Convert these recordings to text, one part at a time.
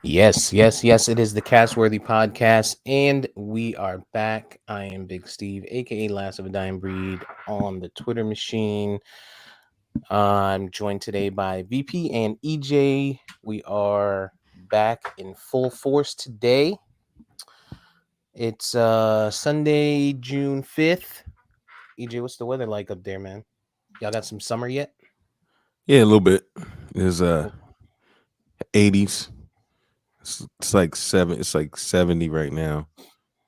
Yes, yes, yes. It is the Castworthy podcast, and we are back. I am Big Steve, aka Last of a Dying Breed, on the Twitter machine. I'm joined today by VP and EJ. We are back in full force today. It's Sunday, June 5th. EJ, what's the weather like up there, man? Y'all got some summer yet? Yeah, a little bit. There's 80s. It's like 70 right now.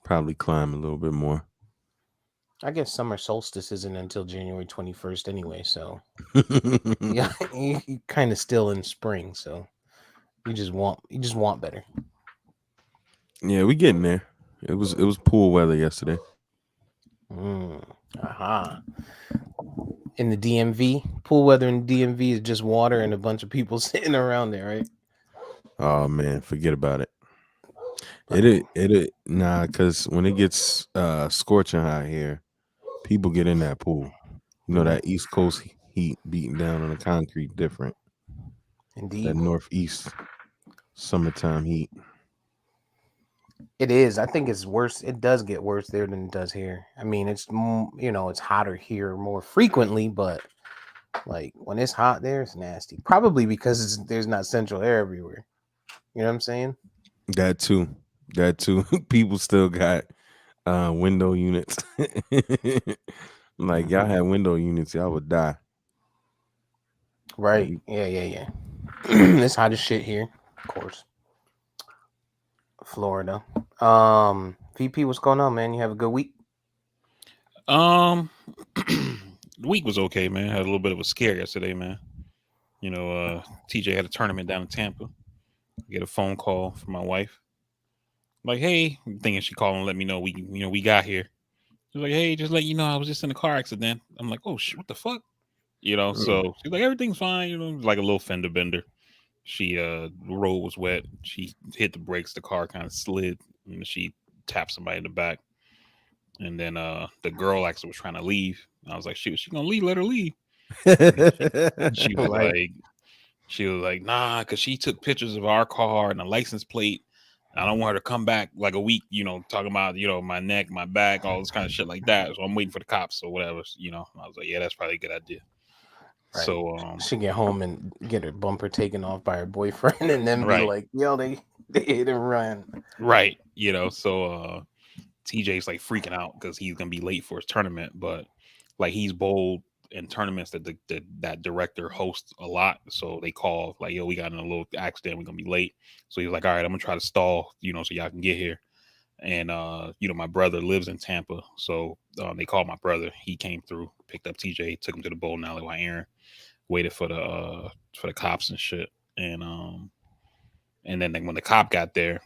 Probably climb a little bit more. I guess summer solstice isn't until January 21st anyway, so yeah, you kind of still in spring, so you just want better. Yeah, we getting there. It was pool weather yesterday. Mm, aha. In the DMV, pool weather in the DMV is just water and a bunch of people sitting around there, right? Oh man, forget about it. But Nah, cause when it gets scorching hot here, people get in that pool. You know mm, that East Coast heat beating down on the concrete different. That indeed, Northeast summertime heat. it is. I think it's worse. It does get worse there than it does here. I mean, it's hotter here more frequently, but like when it's hot there, it's nasty. Probably because there's not central air everywhere. You know what I'm saying? That too. That too. People still got window units. Like y'all Hmm. had window units, y'all would die. Right. You- Yeah. Yeah. Yeah. It's hot as shit here. Of course, Florida. VP, what's going on, man? You have a good week? Um, the week was okay, man. Had a little bit of a scare yesterday, man. TJ had a tournament down in Tampa. I get a phone call from my wife, like, "Hey," I'm thinking she called and let me know we got here. She's like, "Hey, just let you know, I was just in a car accident." I'm like, "Oh shit, what the fuck?" Mm. So she's like, "Everything's fine." Like a little fender bender. The road was wet. She hit the brakes. The car kind of slid. She tapped somebody in the back, and then the girl actually was trying to leave. I was like, she gonna leave? Let her leave." And she was Right. like, nah, because she took pictures of our car and the license plate. I don't want her to come back like a week, talking about, my neck, my back, all this kind of shit like that. So I'm waiting for the cops or whatever. I was like, yeah, that's probably a good idea. Right. So, She get home and get her bumper taken off by her boyfriend, and then be right, like, "Yo, they hit and run." right. TJ's like freaking out because he's gonna be late for his tournament, but like he's bold in tournaments that director hosts a lot. So they call like, "Yo, we got in a little accident. We're gonna be late." So he's like, "All right, I'm gonna try to stall, so y'all can get here." And my brother lives in Tampa, so they called my brother. He came through, picked up TJ, took him to the bowling alley while Aaron waited for the cops and shit. And then like, when the cop got there,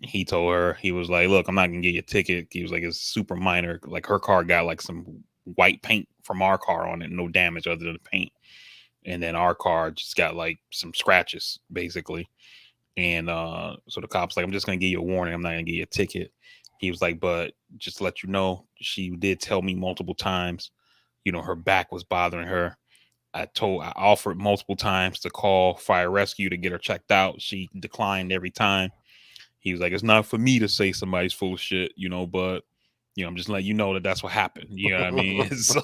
he told her, he was like, "Look, I'm not gonna get you a ticket." He was like, "It's super minor. Like her car got like some white paint from our car on it, no damage other than the paint, and then our car just got like some scratches basically." And so the cop's like, "I'm just gonna give you a warning. I'm not gonna give you a ticket." He was like, "But just to let you know, she did tell me multiple times, her back was bothering her. I offered multiple times to call fire rescue to get her checked out. She declined every time." He was like, "It's not for me to say somebody's full of shit, but I'm just letting you know that that's what happened." You know what I mean? So,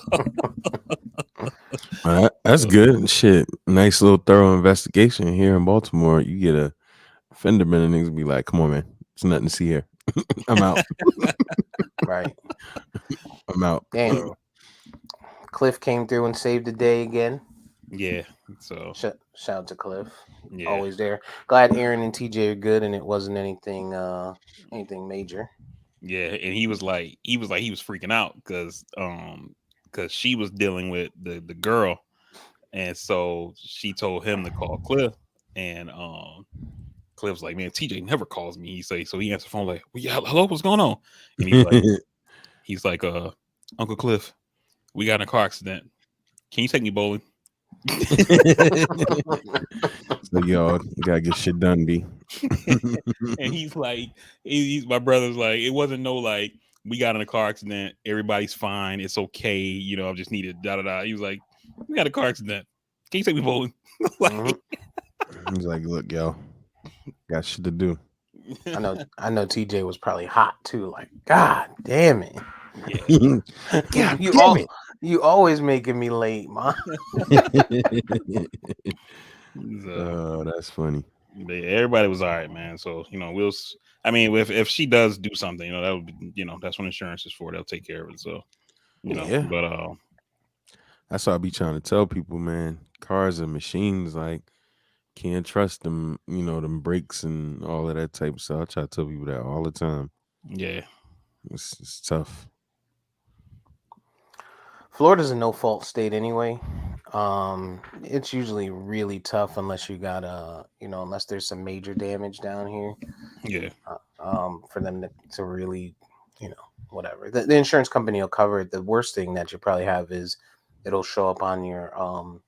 That's good. Shit. Nice little thorough investigation here in Baltimore. You get a fender bender, niggas be like, come on, man. It's nothing to see here. I'm out. Right. I'm out. Damn. Cliff came through and saved the day again. yeah. So Shout out to Cliff. yeah, Always there. Glad Aaron and TJ are good, and it wasn't anything major. yeah. And he was freaking out because she was dealing with the girl, and so she told him to call Cliff, and Cliff's like, "Man, TJ never calls me." So he answered the phone like, "Well, yeah, hello, what's going on?" And he's like, "Uncle Cliff, we got in a car accident. Can you take me bowling?" So y'all gotta get shit done, B. And he's like, my brother's like, it wasn't no like, we got in a car accident, everybody's fine, it's okay, I just needed da da da. He was like, "We got a car accident. Can you take me bowling?" Mhm. Like, He's like, look, yo, Got shit to do. I know TJ was probably hot too. Like, God damn it. Yeah. God you damn all you always making me late, man. it. So, That's funny. but yeah, everybody was all right, man. So I mean, if she does do something, that would be, that's what insurance is for. They'll take care of it. So, Yeah. but That's what I be trying to tell people, man. Cars are machines, like can't trust them, them brakes and all of that type of stuff. I try to tell people that all the time. yeah, It's tough. Florida's a no fault state anyway. It's usually really tough unless you got unless there's some major damage down here. yeah, For them to really, whatever. The insurance company will cover it. The worst thing that you probably have is it'll show up on your on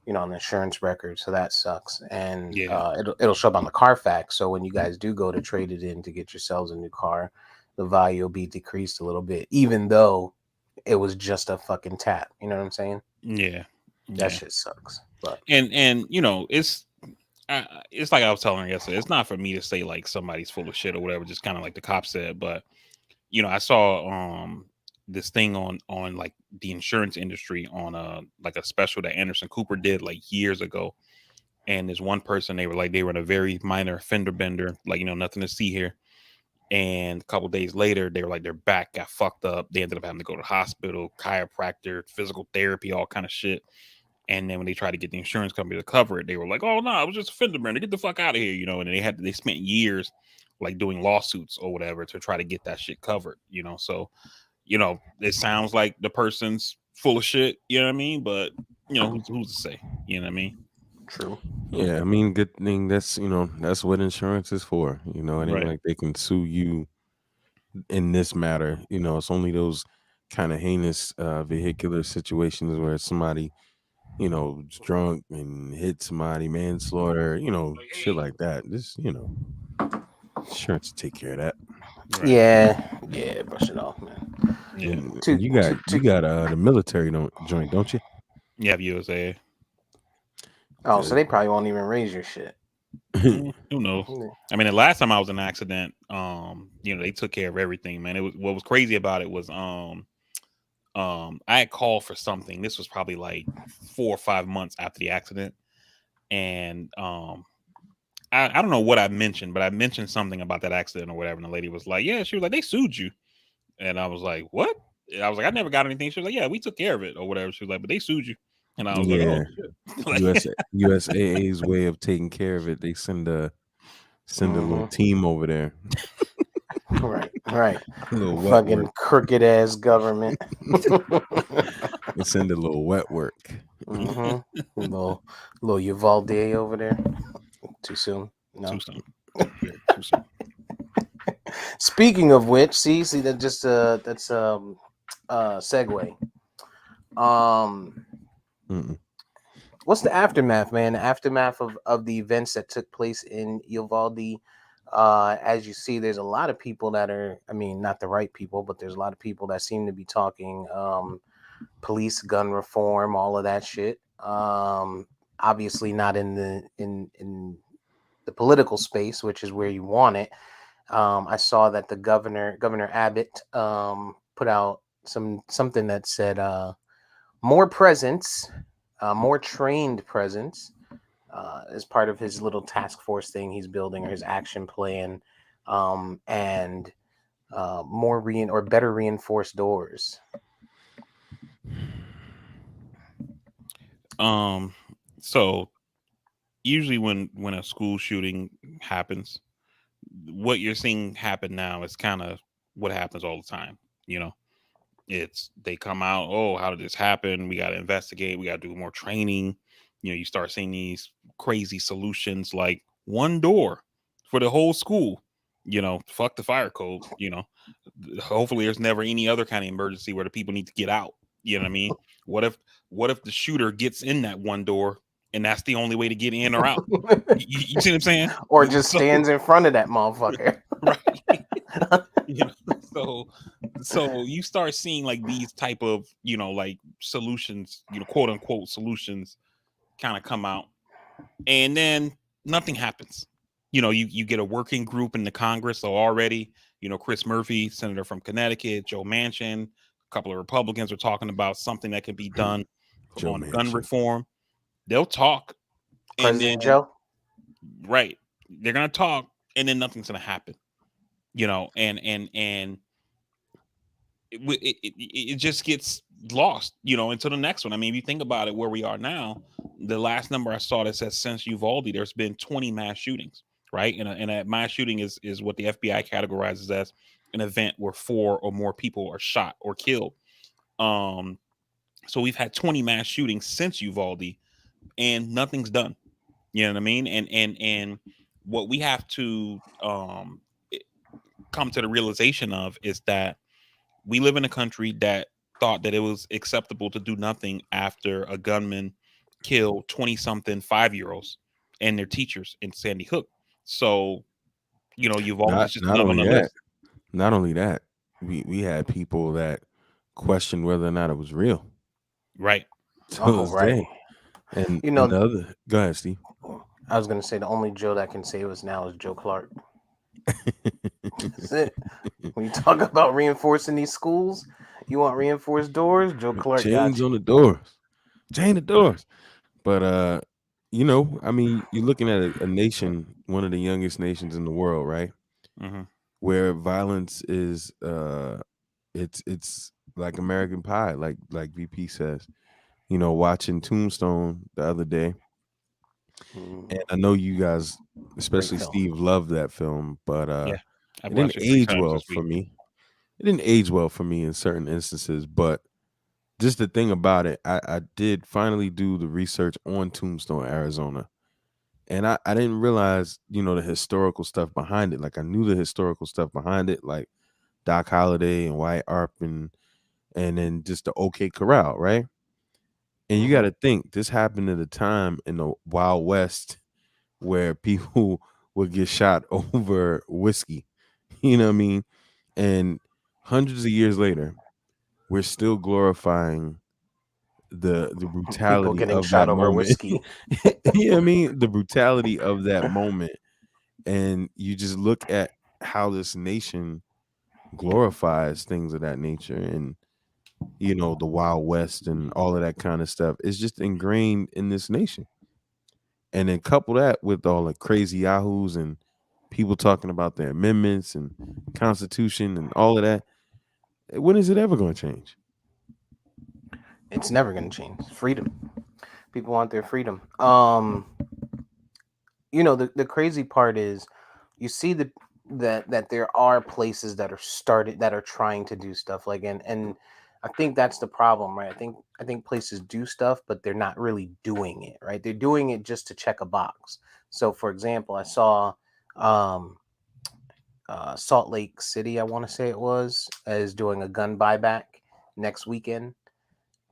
the insurance record, so that sucks. And yeah, it'll show up on the Carfax. So when you guys do go to trade it in to get yourselves a new car, the value will be decreased a little bit, even though it was just a fucking tap. You know what I'm saying? yeah, That yeah. shit sucks. But And it's like I was telling her yesterday. It's not for me to say like somebody's full of shit or whatever. Just kind of like the cop said, but I saw this thing on like the insurance industry on like a special that Anderson Cooper did like years ago. And there's one person, they were in a very minor fender bender, like nothing to see here. And a couple days later, they were like their back got fucked up. They ended up having to go to the hospital, chiropractor, physical therapy, all kind of shit. And then when they tried to get the insurance company to cover it, they were like, "Oh no, it was just a fender bender. Get the fuck out of here," And they spent years like doing lawsuits or whatever to try to get that shit covered. So it sounds like the person's full of shit. You know what I mean? But who's to say? You know what I mean? true. Yeah, I mean, good thing that's what insurance is for. It ain't Right. like they can sue you in this matter. It's only those kind of heinous vehicular situations where somebody, is drunk and hit somebody, manslaughter, shit like that. This, insurance to take care of that. Right. Yeah, brush it off, man. Yeah. And you got the military joint, don't you? You have USA. Oh, so Good. they probably won't even raise your shit. Who knows? Yeah. I mean, the last time I was in an accident, they took care of everything, man. It was what was crazy about it was I had called for something. This was probably like 4 or 5 months after the accident. And I don't know what I mentioned, but I mentioned something about that accident or whatever. And the lady was like, "Yeah," she was like, "They sued you." And I was like, "What?" And I was like, "I never got anything." She was like, "Yeah, we took care of it or whatever." She was like, "But they sued you." And I was like, "Oh Yeah. shit." Like, USAA's way of taking care of it. They send a little team over there. Right. A little wet Fucking work. crooked ass government. They send a little wet work. Little Uvalde over there. Too soon. No. too soon. Too soon. Speaking of which, see that just that's segue. Mm-mm. What's the aftermath, man? The aftermath of the events that took place in Uvalde. As you see, there's a lot of people that are, I mean, not the right people, but there's a lot of people that seem to be talking police gun reform, all of that shit. Obviously not in the political space, which is where you want it. I saw that the Governor Abbott, put out something that said more presence, more trained presence, as part of his little task force thing he's building or his action plan, and more better reinforced doors. So usually when a school shooting happens, what you're seeing happen now is kind of what happens all the time. It's they come out, oh, how did this happen? We got to investigate. We got to do more training. You start seeing these crazy solutions like one door for the whole school. Fuck the fire code. Hopefully there's never any other kind of emergency where the people need to get out. You know what I mean? What if the shooter gets in that one door and that's the only way to get in or out? You see what I'm saying? Or just stands in front of that motherfucker. Right. So you start seeing like these type of like solutions, quote unquote solutions kind of come out, and then nothing happens. you get a working group in the Congress. So already, Chris Murphy, senator from Connecticut, Joe Manchin, a couple of Republicans are talking about something that could be done Joe on gun Manchin. reform. They'll talk, and President then Joe. right, they're gonna talk, and then nothing's gonna happen. And it just gets lost, until the next one. I mean, if you think about it, where we are now, the last number I saw that says since Uvalde, there's been 20 mass shootings, right? And a mass shooting is what the FBI categorizes as an event where 4 or more people are shot or killed. Um, so we've had 20 mass shootings since Uvalde, and nothing's done. You know what I mean? And what we have to come to the realization of is that we live in a country that thought that it was acceptable to do nothing after a gunman killed 20 something 5-year-olds and their teachers in Sandy Hook. So, Uvalde Not is just not not on only the that, list. not only that, we had people that questioned whether or not it was real Right. to Oh, this right. day. And You and know, the other, go ahead, Steve. I was gonna say the only Joe that can save us now is Joe Clark. That's it. When you talk about reinforcing these schools, you want reinforced doors, Joe Clark got Chains you. on the doors, chain the doors. But I mean, you're looking at a nation, one of the youngest nations in the world, right? Hmm. Where violence is it's like American Pie, like VP says. Watching Tombstone the other day, and Mm, I know you guys, great especially film. Steve, loved that film, but Yeah. I've it didn't watched it 3 age times well this for week. me. It didn't age well for me in certain instances, but just the thing about it, I did finally do the research on Tombstone, Arizona. And I didn't realize, the historical stuff behind it. Like I knew the historical stuff behind it, like Doc Holliday and Wyatt Earp and then just the OK Corral, right? And you got Hmm. to think this happened at a time in the Wild West where people would get shot over whiskey. You know what I mean? And hundreds of years later, we're still glorifying the People brutality getting of that shot over moment. whiskey. You know what I mean? The brutality of that moment. And you just look at how this nation glorifies things of that nature and the Wild West and all of that kind of stuff. It's just ingrained in this nation. And then couple that with all the crazy yahoos and people talking about their amendments and constitution and all of that. When is it ever going to change? It's never gonna change. Freedom. People want their freedom. The crazy part is you see that there are places that are started that are trying to do stuff like and I think that's the problem, right? I think places do stuff, but they're not really doing it, right? They're doing it just to check a box. So for example, I saw um Salt Lake City, I want to say it was, is doing a gun buyback next weekend,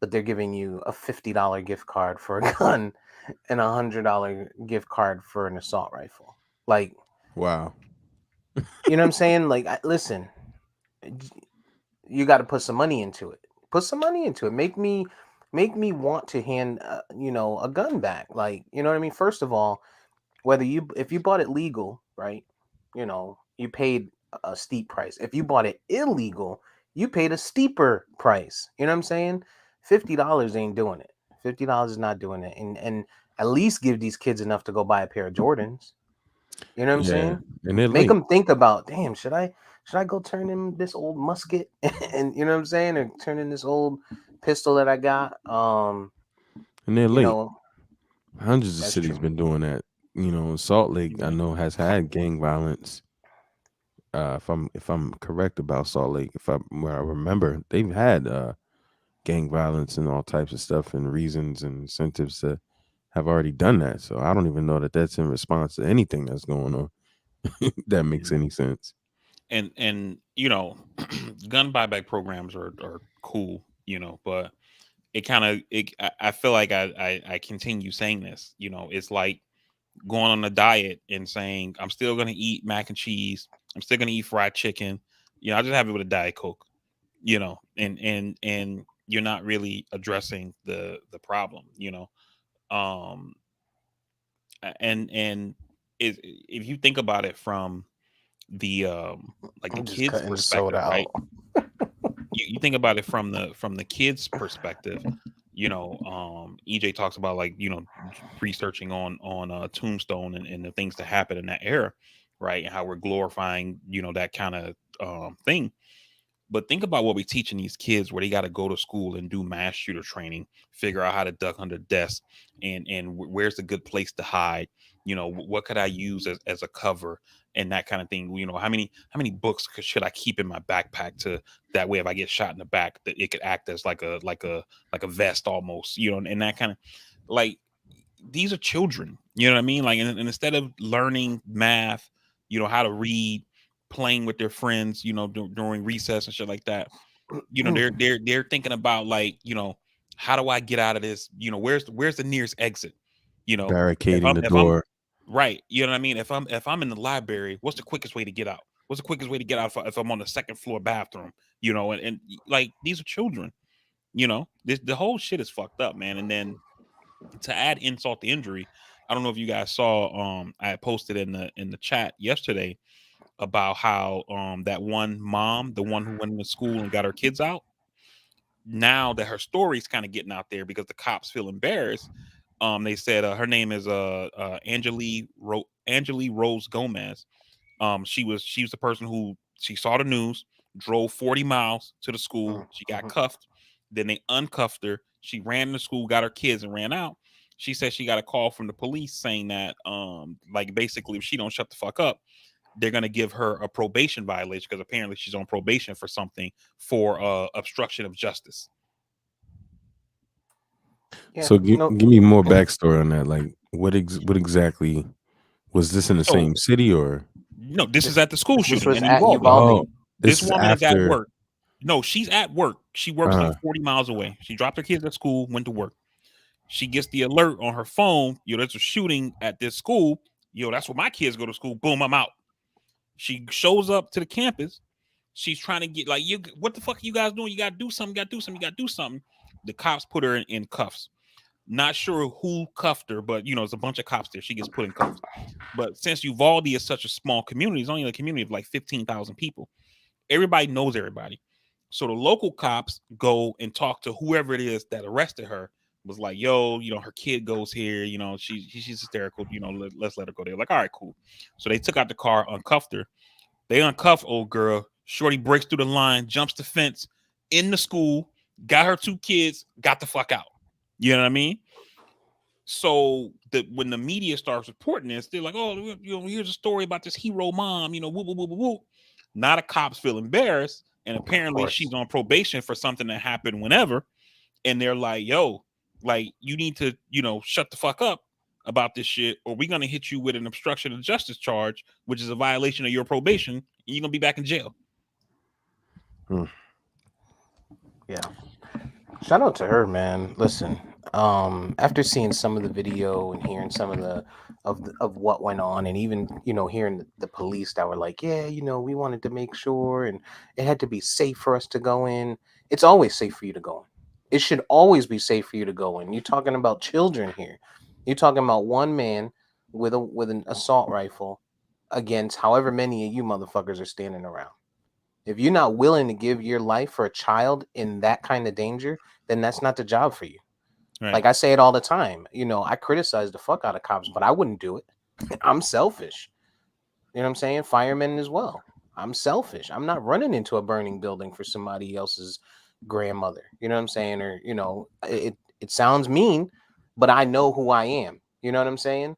but they're giving you a $50 gift card for a gun and $100 gift card for an assault rifle. Like, Wow. you know what I'm saying? Like, listen, you got to put some money into it. Put some money into it. Make me want to hand a gun back. Like, you know what I mean? First of all, whether if you bought it legal, right? You paid a steep price. If you bought it illegal, you paid a steeper price. You know what I'm saying? $50 ain't doing it. $50 is not doing it. And at least give these kids enough to go buy a pair of Jordans. You know what I'm Yeah. saying? And they're Make late. them think about, damn, should I go turn in this old musket and you know what I'm saying, or turn in this old pistol that I got? And they're You late. know, Hundreds of that's cities true. been doing that. Salt Lake, I Yeah. know, has had gang violence. If I'm correct about Salt Lake, if I remember, they've had gang violence and all types of stuff and reasons and incentives to have already done that. So I don't even know that that's in response to anything that's going on. That makes any sense. And gun buyback programs are cool, but it kind of I feel like I continue saying this. It's like going on a diet and saying I'm still gonna eat mac and cheese, I'm still gonna eat fried chicken. I just have it with a diet coke. And you're not really addressing the problem. Um, and is if you think about it from the like the I'm just kids cutting the soda perspective, right? out. You think about it from the kids perspective. EJ talks about, like, researching on Tombstone and the things that happen in that era, right? And how we're glorifying, that kind of thing. But think about what we're teaching these kids, where they got to go to school and do mass shooter training, figure out how to duck under desks, and where's a good place to hide. What could I use as a cover, and that kind of thing. How many books should I keep in my backpack, to that way if I get shot in the back, that it could act as like a vest almost, and that kind of, like, these are children. You know what I mean? Like, and instead of learning math, how to read, playing with their friends, during recess and shit like that, they're thinking about, like, how do I get out of this? Where's the nearest exit? If Barricading I'm the if I'm door. right, you know what I mean. If I'm in the library, what's the quickest way to get out? What's the quickest way to get out if I'm on the second floor bathroom? And like, these are children. The whole shit is fucked up, man. And then, to add insult to injury, I don't know if you guys saw. I had posted in the chat yesterday about how that one mom, the one who went into school and got her kids out, now that her story's kind of getting out there because the cops feel embarrassed. They said her name is Angeli Rose Gomez. She was the person who, she saw the news, drove 40 miles to the school. She got cuffed. Then they uncuffed her. She ran to school, got her kids, and ran out. She said she got a call from the police saying that, like, basically, if she don't shut the fuck up, they're gonna give her a probation violation, because apparently she's on probation for something, for obstruction of justice. Yeah, So give no, give me more backstory on that. Like, what exactly was this in the So same city or? no, this is this at the school this shooting was in at Uvalde. Uvalde. Oh, This this is woman is at after. work. No, she's at work. She works like Uh, 40 miles away. She dropped her kids at school, went to work. She gets the alert on her phone. There's a shooting at this school. That's where my kids go to school. Boom, I'm out. She shows up to the campus. She's trying to get, like, what the fuck are you guys doing? You gotta do something. You gotta do something. You gotta do something. The cops put her in cuffs. Not sure who cuffed her, but there's a bunch of cops there. She gets put in cuffs. But since Uvalde is such a small community, it's only a community of like 15,000 people. Everybody knows everybody. So the local cops go and talk to whoever it is that arrested her. Was like, yo, her kid goes here. She's hysterical. Let's let her go. They're like, all right, cool. So they took out the car, uncuffed her. They uncuff old girl. Shorty breaks through the line, jumps the fence in the school, got her two kids, got the fuck out. You know what I mean? So when the media starts reporting this, they're like, oh, here's a story about this hero mom, whoop, whoop, whoop, whoop. Now the cops feel embarrassed, and apparently she's on probation for something that happened whenever. And they're like, yo, like, you need to, shut the fuck up about this shit, or we're gonna hit you with an obstruction of justice charge, which is a violation of your probation, and you're gonna be back in jail. Yeah. Shout out to her, man. Listen, after seeing some of the video and hearing some of of what went on, and even hearing the police that were like, yeah, we wanted to make sure, and it had to be safe for us to go in. It's always safe for you to go in. It should always be safe for you to go in. You're talking about children here. You're talking about one man with an assault rifle against however many of you motherfuckers are standing around. If you're not willing to give your life for a child in that kind of danger, then that's not the job for you. Right. Like I say it all the time. I criticize the fuck out of cops, but I wouldn't do it. I'm selfish. You know what I'm saying? Firemen as well. I'm selfish. I'm not running into a burning building for somebody else's grandmother. You know what I'm saying? Or, it sounds mean, but I know who I am. You know what I'm saying?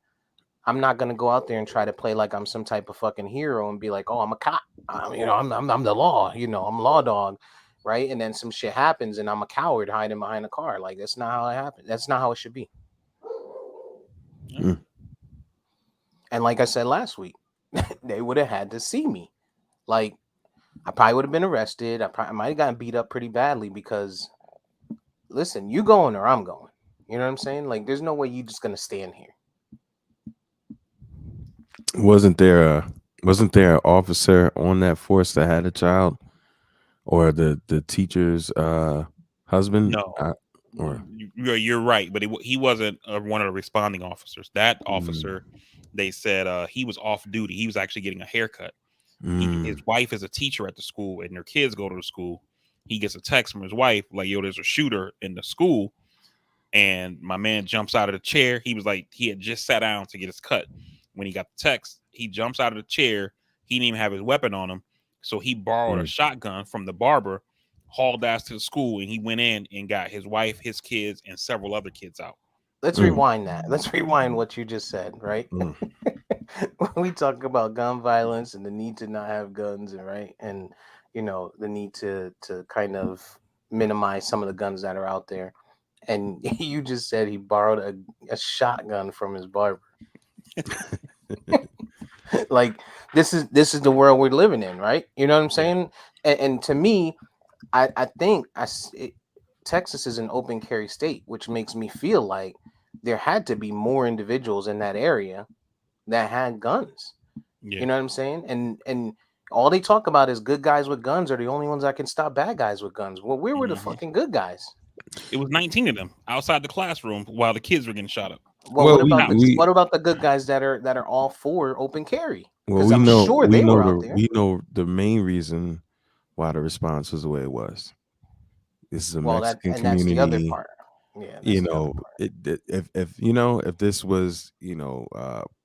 I'm not gonna go out there and try to play like I'm some type of fucking hero and be like, oh, I'm a cop. I'm the law. I'm law dog, right? And then some shit happens and I'm a coward hiding behind a car. Like, that's not how it happened. That's not how it should be. Mm. And like I said last week, they would have had to see me. Like, I probably would have been arrested. I might have gotten beat up pretty badly because, listen, you going or I'm going. You know what I'm saying? Like, there's no way you just gonna stand here. Wasn't there an officer on that force that had a child, or the teacher's husband? No. Or You're right, but he wasn't one of the responding officers. That mm, officer, they said he was off duty. He was actually getting a haircut. His mm, wife is a teacher at the school, and their kids go to the school. He gets a text from his wife like, "Yo, there's a shooter in the school." And my man jumps out of the chair. He was like, he had just sat down to get his cut. When he got the text, he jumps out of the chair. He didn't even have his weapon on him. So he borrowed a mm, shotgun from the barber, hauled ass to the school, and he went in and got his wife, his kids, and several other kids out. Let's mm, rewind that. Let's rewind what you just said, right? mm. When we talk about gun violence and the need to not have guns, and right, and the need to kind of minimize some of the guns that are out there. And you just said he borrowed a shotgun from his barber. Like this is the world we're living in, right? You know what I'm Yeah. saying? And to me, I think Texas is an open carry state, which makes me feel like there had to be more individuals in that area that had guns. Yeah. You know what I'm saying? And all they talk about is good guys with guns are the only ones that can stop bad guys with guns. Well, where were the hmm fucking good guys? It was 19 of them outside the classroom while the kids were getting shot up Well, Well, what in the about the house. we what about the good guys that are all for open carry? well Because I'm sure we they know were out there. the main reason why the response was the way it was. This is a Well, Mexican that's the other community. part. Yeah, You that's the other know, part. if if this was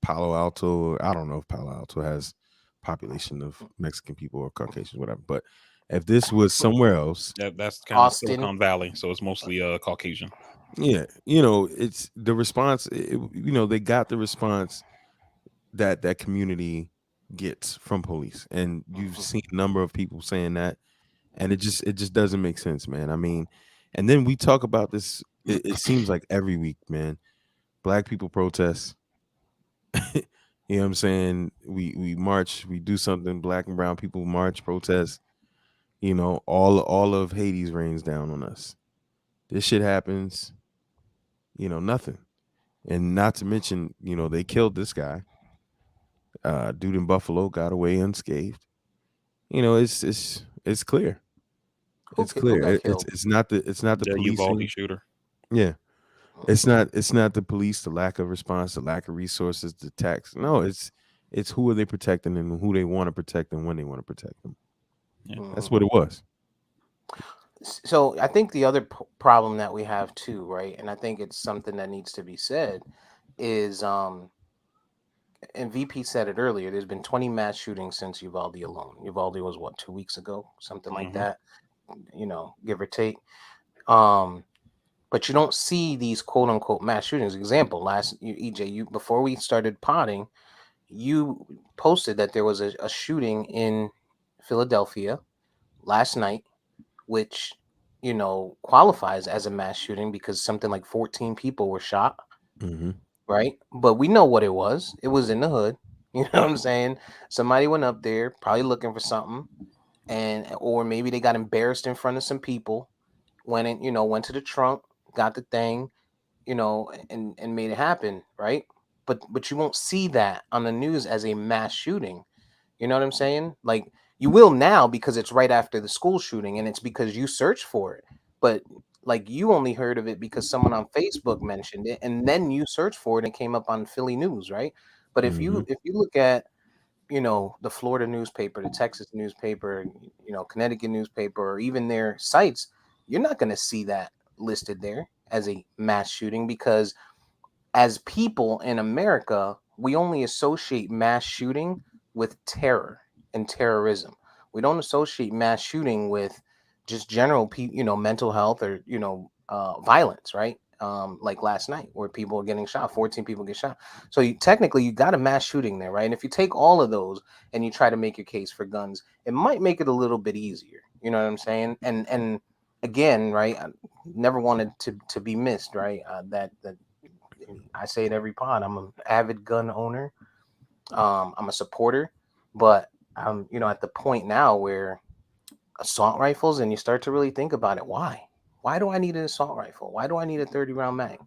Palo Alto, I don't know if Palo Alto has population of Mexican people or Caucasians, whatever. But if this was somewhere else, That's kind of Austin. Silicon Valley, so it's mostly Caucasian. yeah, it's the response. They got the response that that community gets from police, and you've Mhm. seen a number of people saying that, and it just doesn't make sense, man. I mean, and then we talk about this. It seems like every week, man. Black people protest. You know what I'm saying? We march, we do something. Black and brown people march, protest. All of Hades rains down on us. This shit happens. Nothing. And not to mention, they killed this guy. Dude in Buffalo got away unscathed. It's clear. It's Who clear. got It's killed? not the The Uvalde policing. shooter. Yeah. Mhm. It's not the police, the lack of response, the lack of resources, the tax. No, it's who are they protecting and who they want to protect and when they want to protect them. Yeah. That's Mhm. what it was. So I think the other problem that we have too, right, and I think it's something that needs to be said, is and VP said it earlier. There's been 20 mass shootings since Uvalde alone. Uvalde was what, 2 weeks ago, something like hmm that, give or take. Um, but you don't see these quote unquote mass shootings. Example, EJ, you before we started potting, you posted that there was a shooting in Philadelphia last night, which qualifies as a mass shooting because something like 14 people were shot, Hmm. right? But we know what it was. It was in the hood. You know what I'm saying? Somebody went up there, probably looking for something, or maybe they got embarrassed in front of some people. Went to the trunk, got the thing, and made it happen, right? But you won't see that on the news as a mass shooting. You know what I'm saying? Like you will now because it's right after the school shooting and it's because you searched for it. But like you only heard of it because someone on Facebook mentioned it and then you searched for it and it came up on Philly News, right? But if Hmm. you look at, the Florida newspaper, the Texas newspaper, Connecticut newspaper, or even their sites, you're not going to see that listed there as a mass shooting because as people in America, we only associate mass shooting with terror and terrorism. We don't associate mass shooting with just general, mental health or violence, right? Like last night, where people are getting shot, 14 people get shot. So technically, you got a mass shooting there, right? And if you take all of those and you try to make your case for guns, it might make it a little bit easier. You know what I'm saying? And again, right? I never wanted to be missed, right? That I say it every pod. I'm an avid gun owner. I'm a supporter, but I'm at the point now where assault rifles, and you start to really think about it. Why? Why do I need an assault rifle? Why do I need a 30-round mag?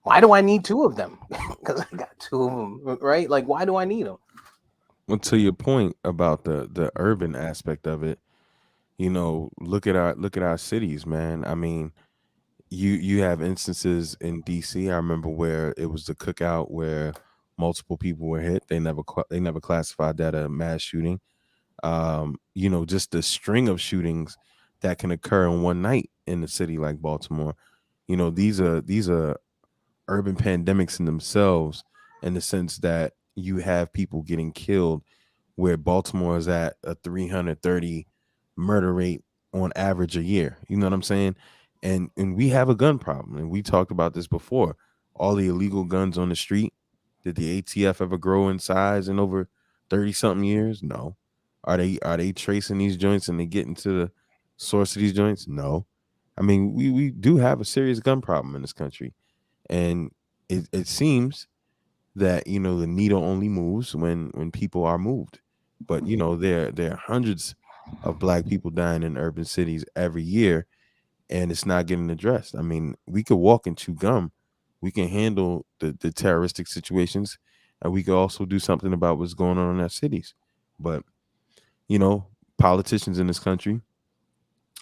Why do I need two of them? Because I got two of them, right? Like, why do I need them? Well, to your point about the urban aspect of it, look at our cities, man. I mean, you have instances in DC. I remember where it was the cookout where multiple people were hit. They never classified that a mass shooting. Just the string of shootings that can occur in one night in a city like Baltimore. These are urban pandemics in themselves, in the sense that you have people getting killed, where Baltimore is at a 330 murder rate on average a year. You know what I'm saying? And we have a gun problem, and we talked about this before. All the illegal guns on the street. Did the ATF ever grow in size in over 30 something years? No. Are they tracing these joints and they getting to the source of these joints? No. I mean, we do have a serious gun problem in this country. And it seems that the needle only moves when people are moved. But there are hundreds of black people dying in urban cities every year, and it's not getting addressed. I mean, we could walk and chew gum. We can handle the terroristic situations, and we could also do something about what's going on in our cities. But you know, politicians in this country,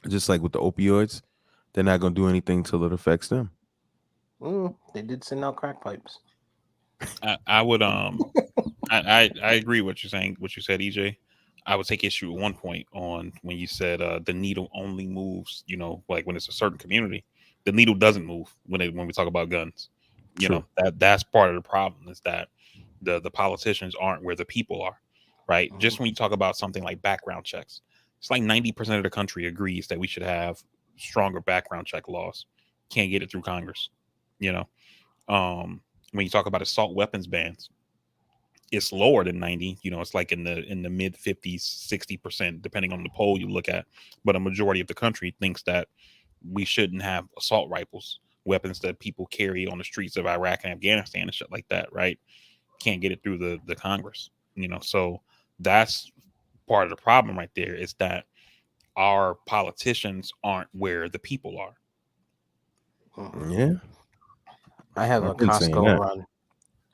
just like with the opioids, they're not going to do anything till it affects them. They did send out crack pipes. I would I agree with what you're saying, what you said, EJ. I would take issue at one point on when you said the needle only moves, like when it's a certain community. The needle doesn't move when we talk about guns. True. That's part of the problem, is that the politicians aren't where the people are, right? Just when you talk about something like background checks, it's like 90% of the country agrees that we should have stronger background check laws. Can't get it through Congress, you know. When you talk about assault weapons bans, it's lower than 90. It's like in the mid 50s, 60%, depending on the poll you look at. But a majority of the country thinks that we shouldn't have assault rifles, weapons that people carry on the streets of Iraq and Afghanistan and shit like that, right? Can't get it through the Congress. So that's part of the problem right there, is that our politicians aren't where the people are. Yeah, I have a I've been saying Costco that. run.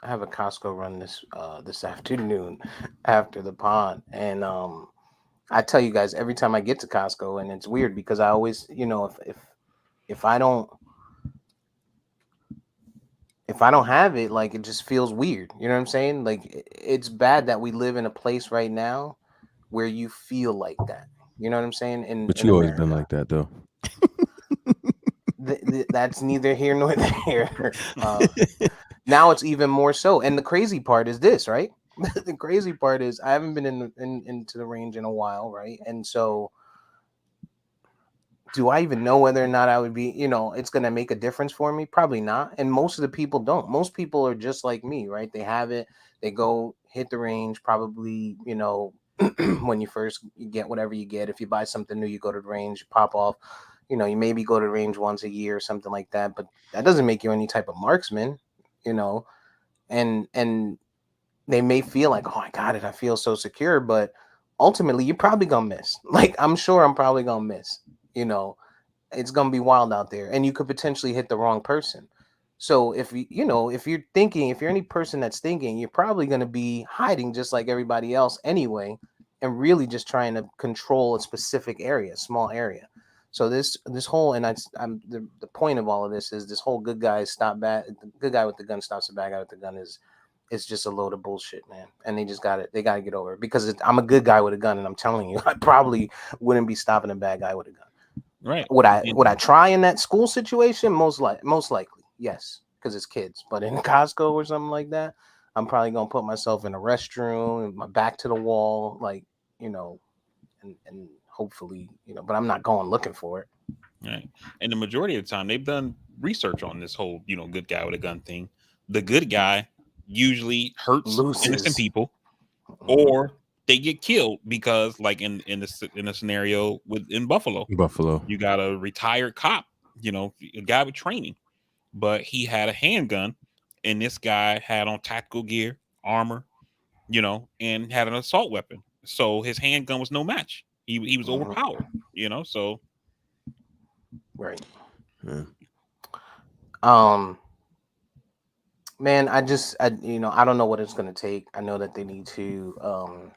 I have a Costco run this afternoon after the pod, and I tell you guys every time I get to Costco, and it's weird because I always, if I don't have it, like it just feels weird. You know what I'm saying? Like it's bad that we live in a place right now where you feel like that. You know what I'm saying? In But in you always been America, like that, though. that's neither here nor there. Now it's even more so. And the crazy part is this, right? The crazy part is I haven't been into the range in a while, right? And so do I even know whether or not I would be, it's going to make a difference for me? Probably not. And most of the people don't. Most people are just like me, right? They have it, they go hit the range, probably, when you first get whatever you get. If you buy something new, you go to the range, pop off. You maybe go to the range once a year or something like that, but that doesn't make you any type of marksman, you know. And they may feel like, oh, I got it, I feel so secure, but ultimately you're probably gonna miss. Like I'm sure I'm probably gonna miss, you know it's gonna be wild out there, and you could potentially hit the wrong person. So if if you're any person that's thinking, you're probably gonna be hiding just like everybody else anyway, and really just trying to control a specific area, small area. So this whole, and I'm the point of all of this is this whole good guy stop bad, the good guy with the gun stops the bad guy with the gun is just a load of bullshit, man. And they just got it. They got to get over it because I'm a good guy with a gun, and I'm telling you, I probably wouldn't be stopping a bad guy with a gun. Right. Would I try in that school situation? Most likely, yes, because it's kids. But in Costco or something like that, I'm probably gonna put myself in a restroom, and my back to the wall, like you know, and hopefully, but I'm not going looking for it. Right. And the majority of the time, they've done research on this whole, good guy with a gun thing. The good guy usually hurts innocent Loses. people, Mhm. or they get killed because, like in a scenario in Buffalo, Buffalo. you got a retired cop, a guy with training, but he had a handgun, and this guy had on tactical gear, armor, and had an assault weapon. So his handgun was no match. He was Mhm. overpowered, so. Right. Yeah. Um. Man, I don't know what it's gonna take. I know that they need to.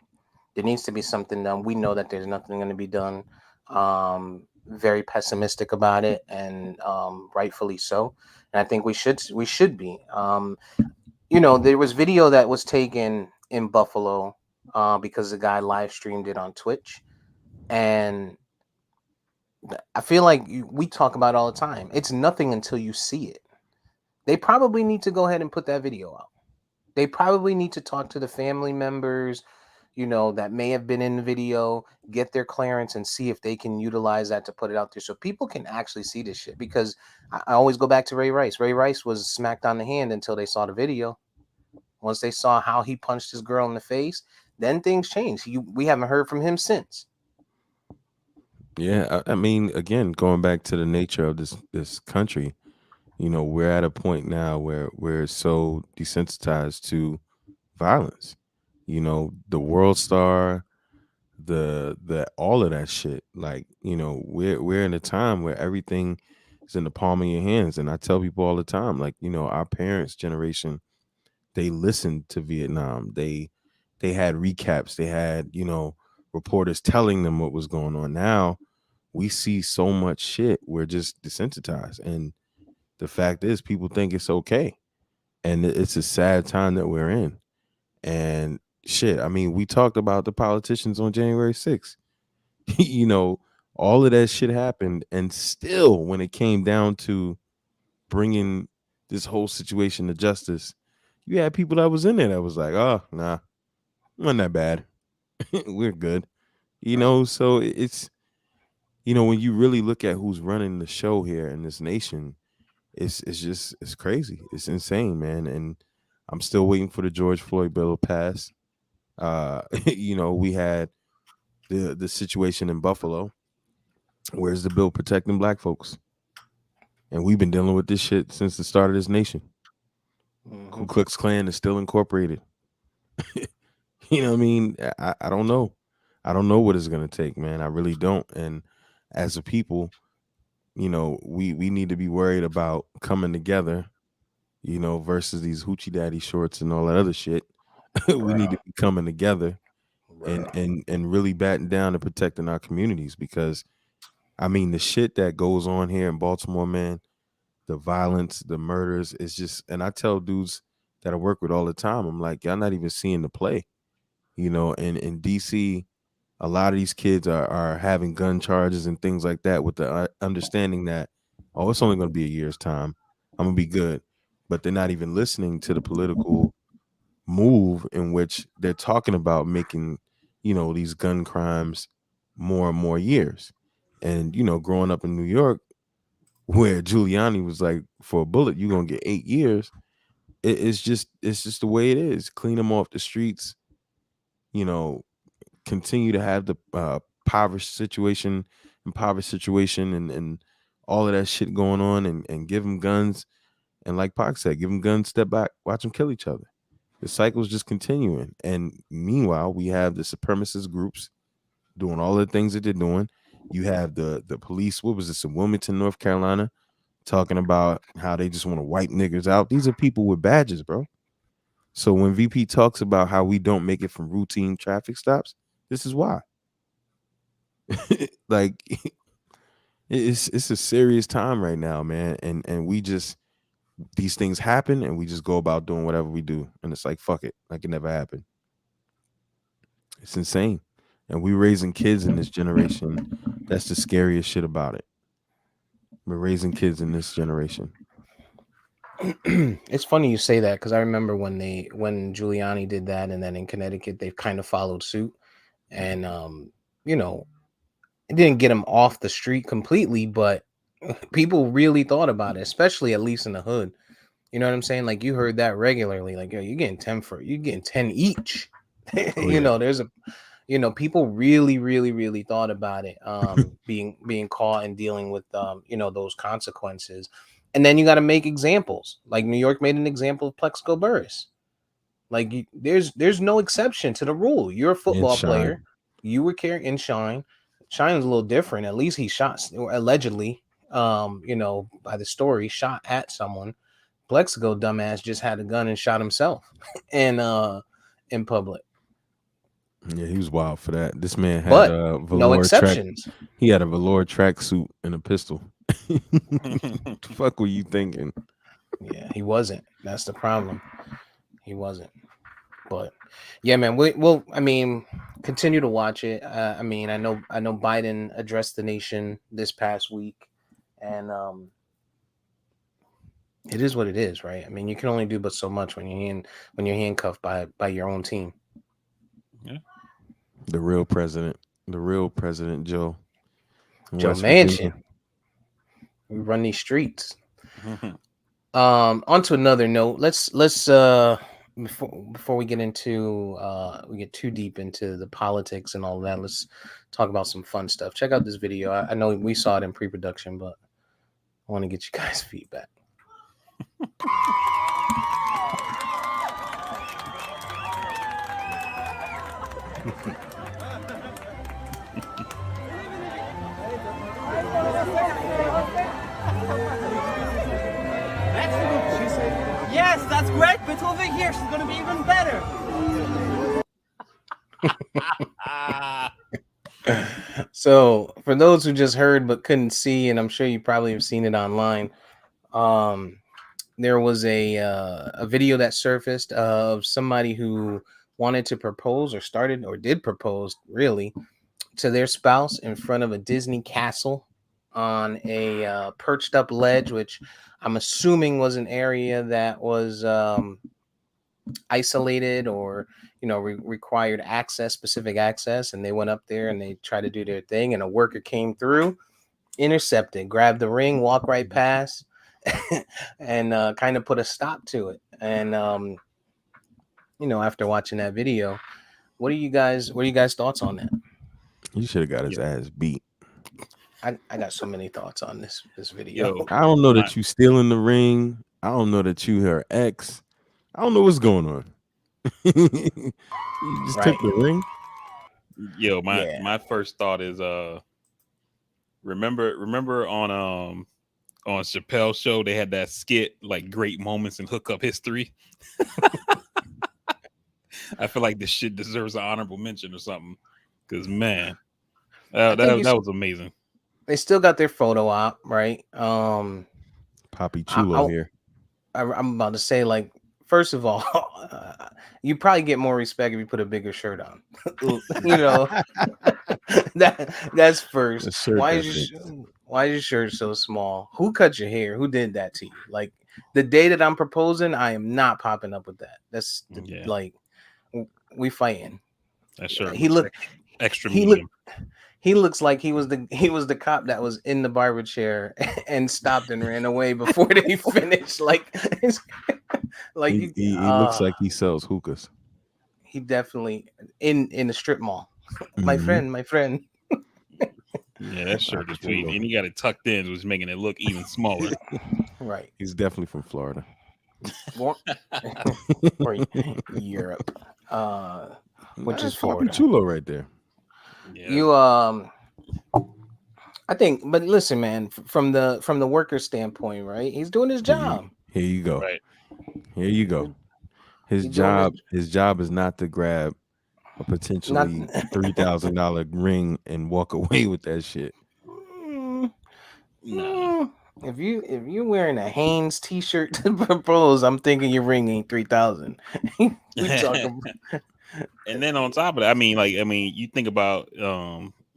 There needs to be something done. We know that there's nothing going to be done. very pessimistic about it, and rightfully so. And I think we should be. There was video that was taken in Buffalo because the guy live streamed it on Twitch, and I feel like we talk about it all the time. It's nothing until you see it. They probably need to go ahead and put that video out. They probably need to talk to the family members, that may have been in the video, get their clearance and see if they can utilize that to put it out there so people can actually see this shit. Because I always go back to Ray Rice. Ray Rice was smacked on the hand until they saw the video. Once they saw how he punched his girl in the face, then things changed. We haven't heard from him since. Yeah, I mean, again, going back to the nature of this country, we're at a point now where we're so desensitized to violence. The world star, the all of that shit. Like, we're in a time where everything is in the palm of your hands. And I tell people all the time, like, our parents' generation, they listened to Vietnam. They had recaps. They had, reporters telling them what was going on. Now we see so much shit. We're just desensitized. And the fact is, people think it's okay. And it's a sad time that we're in. And shit, I mean, we talked about the politicians on January 6th. you know, all of that shit happened. And still, when it came down to bringing this whole situation to justice, you had people that was in there that was like, oh, nah, wasn't that bad. We're good. So it's, when you really look at who's running the show here in this nation, it's crazy. It's insane, man. And I'm still waiting for the George Floyd bill to pass. We had the situation in Buffalo. Where's the bill protecting black folks? And we've been dealing with this shit since the start of this nation. Ku Klux Klan is still incorporated. You know what I mean? I don't know. I don't know what it's gonna take, man. I really don't. And as a people, we need to be worried about coming together, versus these hoochie daddy shorts and all that other shit. We need to be coming together and really batting down and protecting our communities, because I mean the shit that goes on here in Baltimore, man, the violence, the murders, is just, and I tell dudes that I work with all the time, I'm like, y'all not even seeing the play. And in DC, a lot of these kids are having gun charges and things like that, with the understanding that, oh, it's only going to be a year's time, I'm gonna be good. But they're not even listening to the political move in which they're talking about making, these gun crimes more and more years. And growing up in New York, where Giuliani was like, for a bullet you're gonna get 8 years, it's just the way it is. Clean them off the streets, you know continue to have the impoverished situation, and all of that shit going on, and give them guns. And like Pac said, give them guns, step back, watch them kill each other. The cycle's just continuing. And meanwhile, we have the supremacist groups doing all the things that they're doing. You have the police, what was this, in Wilmington, North Carolina, talking about how they just want to wipe niggers out. These are people with badges, bro. So when VP talks about how we don't make it from routine traffic stops, this is why. Like, it's a serious time right now, man. And we just, these things happen, and we just go about doing whatever we do. And it's like, fuck it. Like, it never happened. It's insane. And we raising kids in this generation. That's the scariest shit about it. We're raising kids in this generation. It's funny you say that, because I remember when Giuliani did that, and then in Connecticut they've kind of followed suit, and you know it didn't get him off the street completely, but people really thought about it, especially at least in the hood. You know what I'm saying? Like, you heard that regularly, like, yo, you're getting 10 each. Oh yeah. There's a people really, really, really thought about it, being caught and dealing with those consequences. And then you got to make examples. Like, New York made an example of Plexico Burris. Like, there's no exception to the rule. You're a And football Shine. player. You were carrying in Shine. Shine is a little different. At least he shot, or allegedly, by the story, shot at someone. Plexico dumbass just had a gun and shot himself in public. Yeah, he was wild for that. This man had But a no velour track. exceptions. He had a velour tracksuit and a pistol. The fuck were you thinking? Yeah, he wasn't. That's the problem. He wasn't. But yeah, man, we'll. I mean, continue to watch it. I mean, I know Biden addressed the nation this past week, and it is what it is, right? I mean, you can only do but so much when you're handcuffed by your own team. Yeah. The real President Joe in Joe West Virginia. Manchin, we run these streets. On to another note. Let's before we get too deep into the politics and all that, let's talk about some fun stuff. Check out this video. I know we saw it in pre-production, but I want to get you guys feedback. Yes, that's great, but over here she's gonna be even better. So, for those who just heard but couldn't see, and I'm sure you probably have seen it online, there was a video that surfaced of somebody who wanted to propose or started or did propose really to their spouse in front of a Disney castle on a perched up ledge, which I'm assuming was an area that was isolated or required access, specific access, and they went up there and they tried to do their thing, and a worker came through, intercepted, grabbed the ring, walked right past, and kind of put a stop to it. And after watching that video, what are you guys thoughts on that? He should have got his ass beat. I got so many thoughts on this video. Yo, I don't know my, that you stealing the ring. I don't know that you her ex. I don't know what's going on. You just Right. took the ring. yo, Yeah. my first thought is remember on Chappelle's show they had that skit like great moments in hookup history. I feel like this shit deserves an honorable mention or something. Cause man, I think that was amazing. they still got their photo op, right? Poppy Chulo here. I'm about to say, like, first of all, you probably get more respect if you put a bigger shirt on. That's first. The shirt Why that is fits. why is your shirt so small? Who cut your hair? Who did that to you? Like, the day that I'm proposing, I am not popping up with that. That's Yeah. like, we fighting. That shirt He looks look extra he medium. he looks like he was the cop that was in the barber chair and stopped and ran away before they finished. Like, like He looks like he sells hookahs. he definitely in the strip mall. Mhm. My friend. Yeah, that shirt is Poppy sweet. Chulo. And he got it tucked in, which is making it look even smaller. Right. He's definitely from Florida. Or Europe. Which That's is Poppy Florida. Chulo right there. Yeah. You I think, but listen, man, from the worker standpoint, right? He's doing his job. Here you go. Right. Here you go. His He's doing job is not to grab a not potentially $3,000 ring and walk away with that shit. Nah. If you're wearing a Hanes t-shirt to propose, I'm thinking your ring ain't 3,000. We talking And then on top of that, I mean, you think about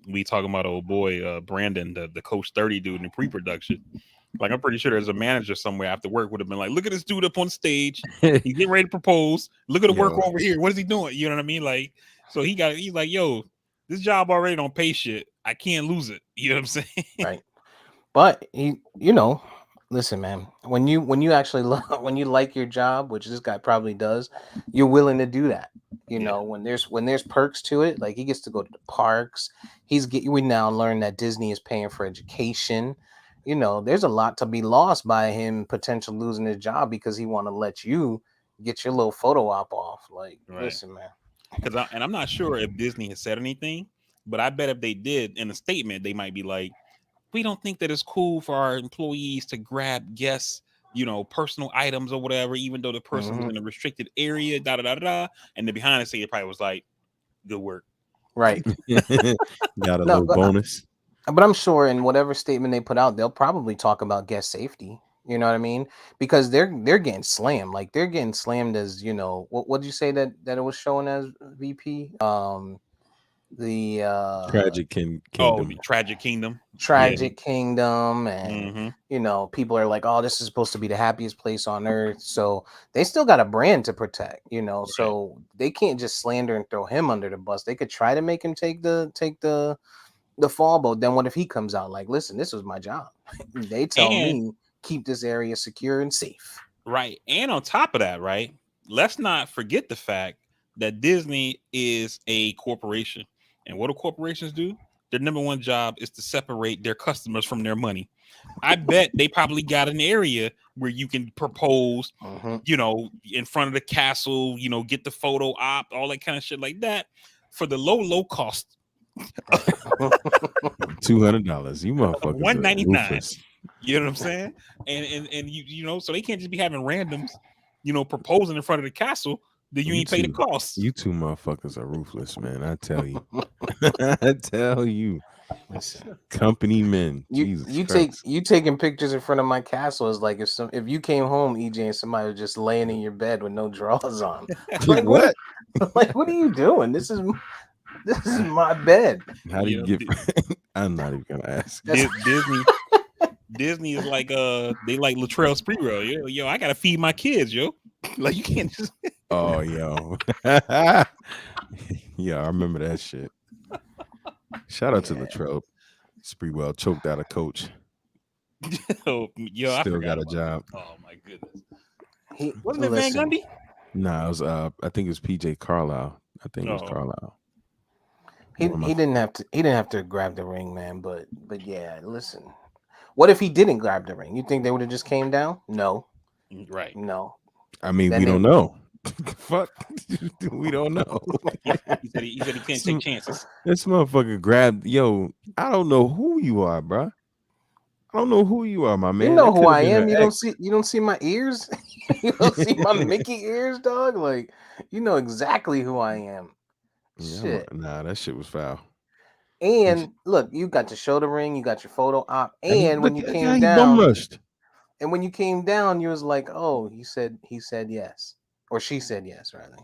we talking about old boy Brandon, the Coach 30 dude in the pre-production. Like, I'm pretty sure there's a manager somewhere after work would have been like, look at this dude up on stage. He's getting ready to propose. Look at the work Yo. over here. What is he doing? You know what I mean? Like, so he's like, yo, this job already don't pay shit. I can't lose it. You know what I'm saying? right. But listen, man, when you actually when you like your job, which this guy probably does, you're willing to do that. Yeah. When there's perks to it, like he gets to go to the parks. We now learn that Disney is paying for education. There's a lot to be lost by him potentially losing his job because he want to let you get your little photo op off. Like, Right. listen, man. Because I'm not sure if Disney has said anything, but I bet if they did in a statement, they might be like, we don't think that it's cool for our employees to grab guests, personal items or whatever, even though the person was in a restricted area, da da da da. And then behind the scene, it probably was like, Good work. Right. Got a No, little bonus. but I'm sure in whatever statement they put out, they'll probably talk about guest safety. You know what I mean? Because they're getting slammed. Like they're getting slammed as, what did you say that it was showing as VP? The Oh, Kingdom. the Tragic Kingdom. Tragic Kingdom, and Mm-hmm. people are like, oh, this is supposed to be the happiest place on earth. So they still got a brand to protect, Right. so they can't just slander and throw him under the bus. They could try to make him take the fall, but then what if he comes out like, listen, this was my job. They tell And me keep this area secure and safe. right. And on top of that, right, let's not forget the fact that Disney is a corporation. And what do corporations do? Their number one job is to separate their customers from their money. I bet they probably got an area where you can propose, in front of the castle, get the photo op, all that kind of shit like that for the low cost. $200. You motherfuckers $199. ruthless. You know what I'm saying? And so they can't just be having randoms, proposing in front of the castle that you ain't pay the cost. You two motherfuckers are rufless, man. I tell you. I tell you. Listen, company men. you taking pictures in front of my castle is like if you came home, EJ, and somebody was just laying in your bed with no drawers on. Like what? Like, what are you doing? This is my bed. How do you get? I'm not even gonna ask. Disney is like they like Latrell Sprewell. Yo, I gotta feed my kids, yo. Like you can't just. Oh, yo. Yeah, I remember that shit. Shout out to Latrell Sprewell, choked out a coach. Yo, still got a job. Oh my goodness. Wasn't it Van Gundy? Nah, it was I think it was PJ Carlisle. I think it was Carlisle. He didn't have to grab the ring, man. But yeah, listen. What if he didn't grab the ring? You think they would have just came down? No. Right. No. I mean, we don't know. Fuck. We don't know. He said he can't take chances. This motherfucker grabbed. Yo, I don't know who you are, bro. I don't know who you are, my man. You know who I am. You don't see my ears. You don't see my Mickey ears, dog. Like, you know exactly who I am. Yeah, Shit. Nah, that shit was foul. And look, you got to show the ring. You got your photo op. And when you came he down, bum rushed. And when you came down, you was like, oh, he said yes, or she said yes, rather.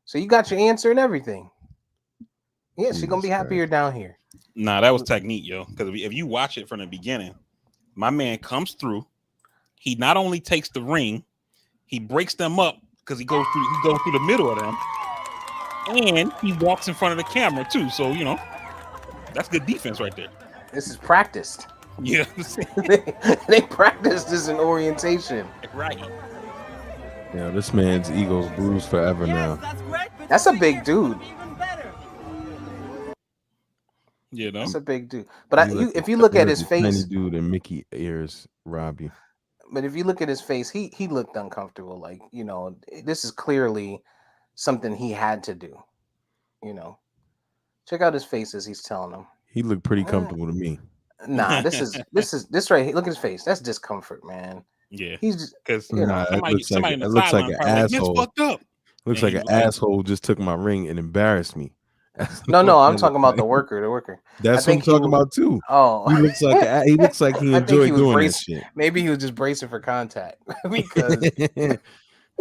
So you got your answer and everything. Yeah, she's gonna be happier down here. Nah, that was technique, yo. Because if you watch it from the beginning, my man comes through. He not only takes the ring, he breaks them up because he goes through the middle of them, and he walks in front of the camera too. So that's good defense right there. This is practiced. Yeah, they practiced this in orientation. Right. Yeah, this man's ego's bruised forever now. That's a big dude. That's a big dude. But if you look at his face, tiny dude and Mickey ears rob you. But if you look at his face, he looked uncomfortable. Like, this is clearly something he had to do. Check out his face as he's telling him. He looked pretty comfortable to me. Nah, this right here. Look at his face. That's discomfort, man. Yeah, he's just because somebody it looks like an asshole. Fucked up. Looks like an asshole just took my ring and embarrassed me. No, I'm talking about the worker. That's what I'm talking about too. Oh, he looks like he enjoyed doing that shit. Maybe he was just bracing for contact because if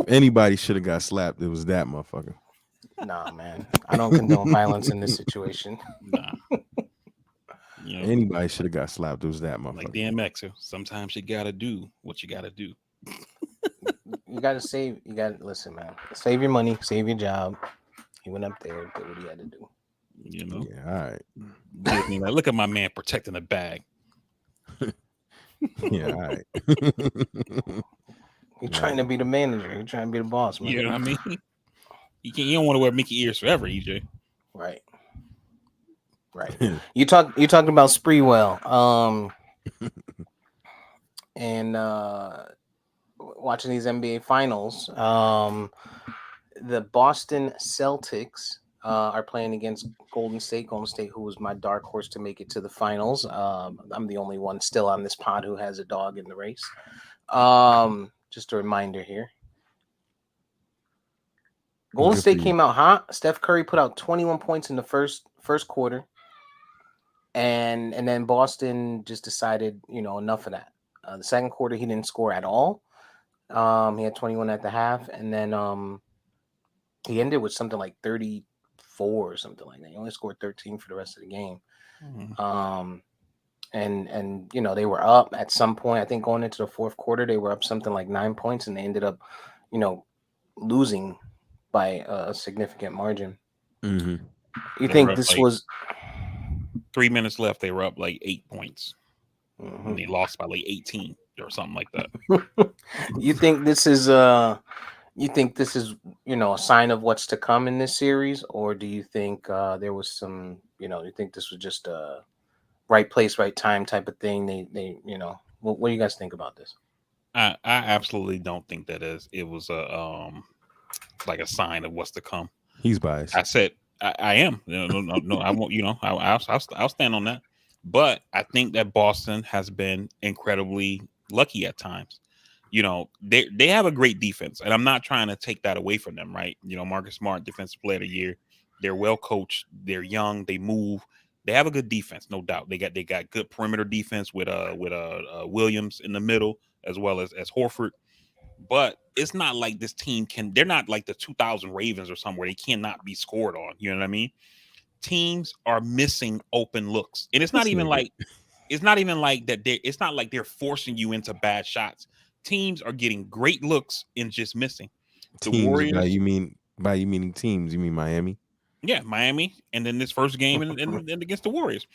anybody should have got slapped, it was that motherfucker. Nah, man, I don't condone violence in this situation. Nah. Anybody should have got slapped. It was that motherfucker. Like DMX. Sometimes you gotta do what you gotta do. You gotta save. You gotta listen, man. Save your money. Save your job. He went up there, did what he had to do. Yeah, all right. Like, look at my man protecting the bag. Yeah, all right. You're trying to be the manager. You're trying to be the boss, man. You know what I mean? You don't want to wear Mickey ears forever, EJ. Right. You talked about Sprewell. And watching these NBA finals. The Boston Celtics are playing against Golden State. Golden State, who was my dark horse to make it to the finals. I'm the only one still on this pod who has a dog in the race. Just a reminder here. Golden Good for State you. came out hot. Steph Curry put out 21 points in the first quarter, and then Boston just decided, enough of that. The second quarter, he didn't score at all. He had 21 at the half, and then he ended with something like 34 or something like that. He only scored 13 for the rest of the game. Mhm. And they were up at some point. I think going into the fourth quarter, they were up something like 9 points, and they ended up, you know, losing by a significant margin. Mm-hmm. You They were think up this like was? 3 minutes left. They were up like 8 points, and Mhm. they lost by like 18 or something like that. You think this is You think this is a sign of what's to come in this series, or do you think there was some you think this was just a right place, right time type of thing? What do you guys think about this? I absolutely don't think that it was a like a sign of what's to come. He's biased. I said I am. No, I won't. I'll stand on that. But I think that Boston has been incredibly lucky at times. They have a great defense, and I'm not trying to take that away from them. Right? Marcus Smart, defensive player of the year. They're well coached. They're young. They move. They have a good defense, no doubt. They got good perimeter defense with Williams in the middle as well as Horford. But it's not like this team can. They're not like the 2000 Ravens or somewhere they cannot be scored on. You know what I mean? Teams are missing open looks, and it's not This even nigga. like that. It's not like they're forcing you into bad shots. Teams are getting great looks and just missing. The Teams Warriors, by you meaning teams, you mean Miami? yeah, Miami, and then this first game and against the Warriors.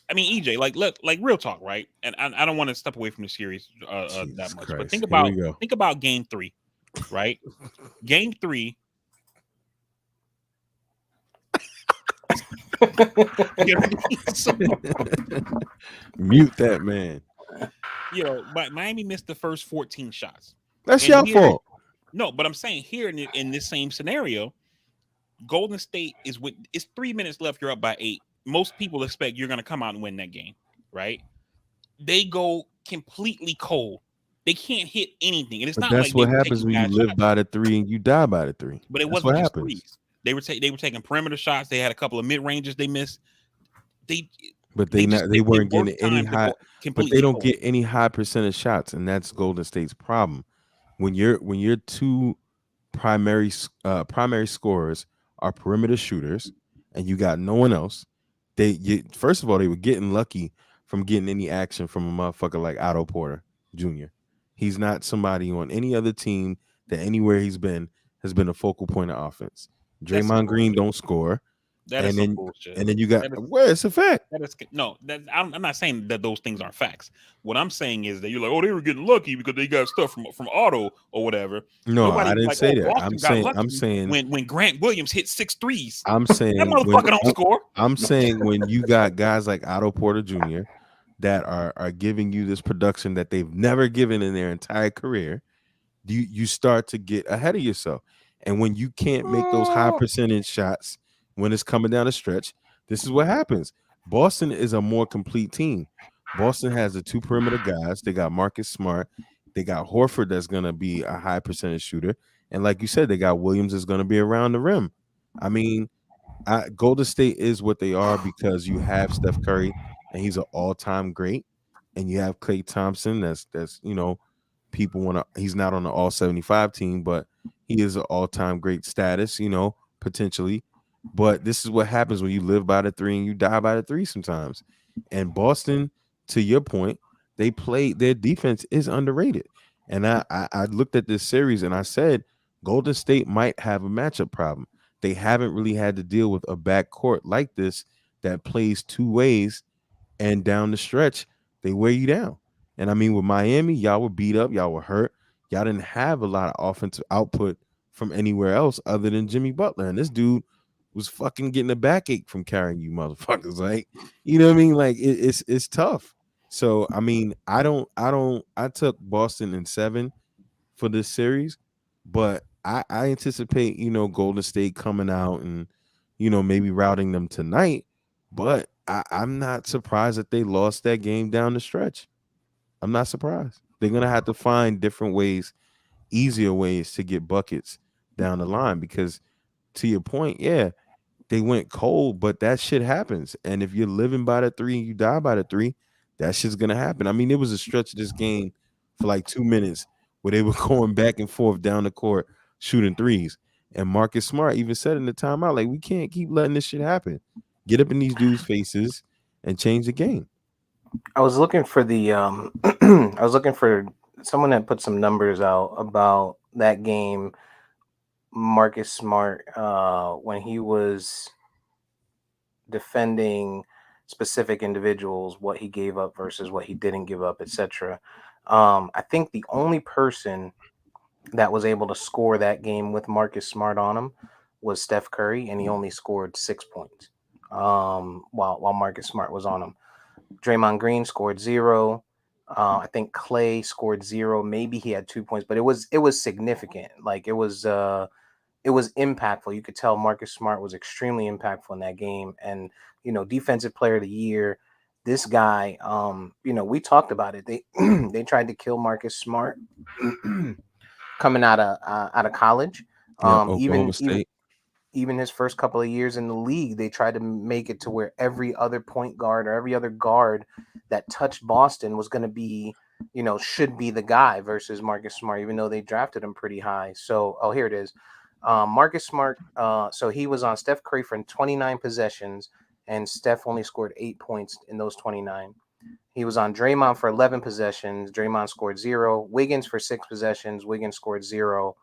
I mean, EJ, like real talk, right? And I don't want to step away from the series that Jesus much, but Christ. Here we go. think about Game 3, right? Game 3. So, Mute that man. but Miami missed the first 14 shots, That's and your here, fault. no, but I'm saying here in this same scenario, Golden State it's 3 minutes left. You're up by 8. Most people expect you're going to come out and win that game, right? They go completely cold. They can't hit anything, and it's But not that's like they what were happens taking when you bad live shots, by the three and you die by the three. but it That's wasn't what just happens. threes. They were taking perimeter shots. They had a couple of mid ranges they missed. They But they just they they weren't work getting any time to high, go but they completely don't cold. get any high percentage shots, and that's Golden State's problem. When your two primary scorers are perimeter shooters, and you got no one else, first of all they were getting lucky from getting any action from a motherfucker like Otto Porter Jr. He's not somebody on any other team that anywhere he's been has been a focal point of offense. That's some Draymond Green bullshit. don't score, That is and some then bullshit. and then you got That is where it's a fact. that is no. That I'm not saying that those things aren't facts. What I'm saying is that you're like, oh, they were getting lucky because they got stuff from Otto or whatever. No, Nobody I was didn't like, say oh, that. Boston got lucky Saying when Grant Williams hit 6 threes. I'm That saying when motherfucker don't score. I'm saying when you got guys like Otto Porter Jr. that are giving you this production that they've never given in their entire career, you start to get ahead of yourself. And when you can't make those high percentage shots when it's coming down the stretch, this is what happens. Boston is a more complete team. Boston has the two perimeter guys. They got Marcus Smart. They got Horford that's gonna be a high percentage shooter. And like you said, they got Williams that's gonna be around the rim. I mean, Golden State is what they are because you have Steph Curry and he's an all-time great, and you have Klay Thompson. That's people want to. He's not on the All 75 team, but he is an all-time great status. Potentially. But this is what happens when you live by the three and you die by the three sometimes. And Boston, to your point, their defense is underrated. And I looked at this series and I said Golden State might have a matchup problem. They haven't really had to deal with a backcourt like this that plays two ways, and down the stretch, they wear you down. And I mean, with Miami, y'all were beat up, y'all were hurt, y'all didn't have a lot of offensive output from anywhere else other than Jimmy Butler. And this dude was fucking getting a backache from carrying you motherfuckers. Like, you know what I mean? Like it's tough. So I mean, I took Boston in 7 for this series, but I anticipate, Golden State coming out and, maybe routing them tonight. But I'm not surprised that they lost that game down the stretch. I'm not surprised. They're gonna have to find different ways, easier ways to get buckets down the line because to your point, yeah, they went cold, but that shit happens. And if you're living by the three and you die by the three, that shit's gonna happen. I mean, it was a stretch of this game for like 2 minutes where they were going back and forth down the court shooting threes. And Marcus Smart even said in the timeout, like, we can't keep letting this shit happen. Get up in these dudes' faces and change the game. I was looking for the I was looking for someone that put some numbers out about that game. Marcus Smart, when he was defending specific individuals, what he gave up versus what he didn't give up, etc. I think the only person that was able to score that game with Marcus Smart on him was Steph Curry, and he only scored 6 points while Marcus Smart was on him. Draymond Green scored zero. I think Clay scored zero. Maybe he had 2 points, but it was significant. Like it was impactful. You could tell Marcus Smart was extremely impactful in that game. And defensive player of the year. This guy, we talked about it. They they tried to kill Marcus Smart coming out of college. Yeah, Um, Oklahoma even even State. even his first couple of years in the league, they tried to make it to where every other point guard or every other guard that touched Boston was going to be, should be the guy versus Marcus Smart, even though they drafted him pretty high. So, oh, here it is. Marcus Smart, so he was on Steph Curry for 29 possessions, and Steph only scored 8 points in those 29. He was on Draymond for 11 possessions. Draymond scored zero. Wiggins for 6 possessions. Wiggins scored zero.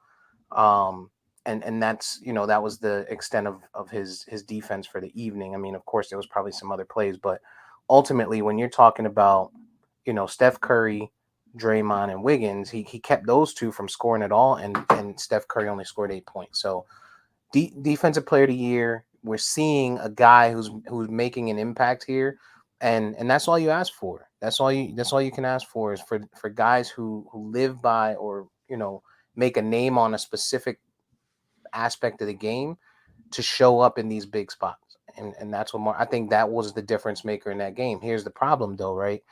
Um, and that's that was the extent of his defense for the evening. I mean, of course, there was probably some other plays, but ultimately, when you're talking about Steph Curry, Draymond, and Wiggins, he kept those two from scoring at all, and Steph Curry only scored 8 points. So defensive player of the year, we're seeing a guy who's making an impact here, and that's all you ask for. That's all you can ask for is for guys who live by or make a name on a specific aspect of the game to show up in these big spots. And that's what I think that was the difference maker in that game. Here's the problem though, right?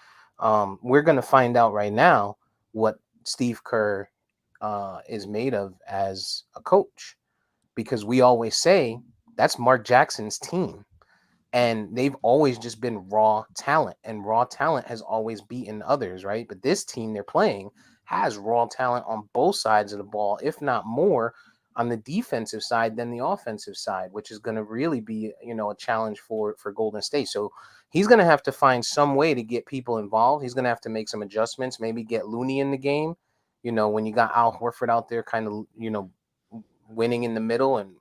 We're gonna find out right now what Steve Kerr is made of as a coach, because we always say that's Mark Jackson's team. And they've always just been raw talent, and raw talent has always beaten others, right? But this team they're playing has raw talent on both sides of the ball, if not more on the defensive side than the offensive side, which is going to really be, a challenge for Golden State. So he's going to have to find some way to get people involved. He's going to have to make some adjustments, maybe get Looney in the game. When you got Al Horford out there kind of, winning in the middle, and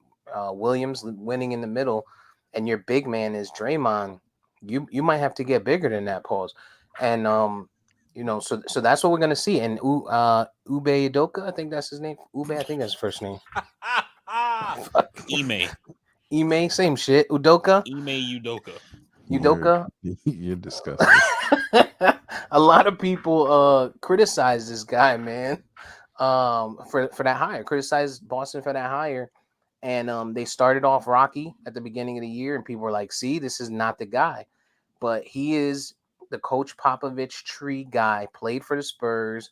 Williams winning in the middle, and your big man is Draymond, you might have to get bigger than that, pause. And so that's what we're gonna see. And Ube Udoka, I think that's his name. Ube, I think that's his first name. Ime. Ime, same shit. Udoka. Udoka. You're disgusting. A lot of people criticize this guy, man. For that hire, criticize Boston for that hire. And they started off rocky at the beginning of the year, and people were like, see, this is not the guy. But he is the Coach Popovich tree guy, played for the Spurs,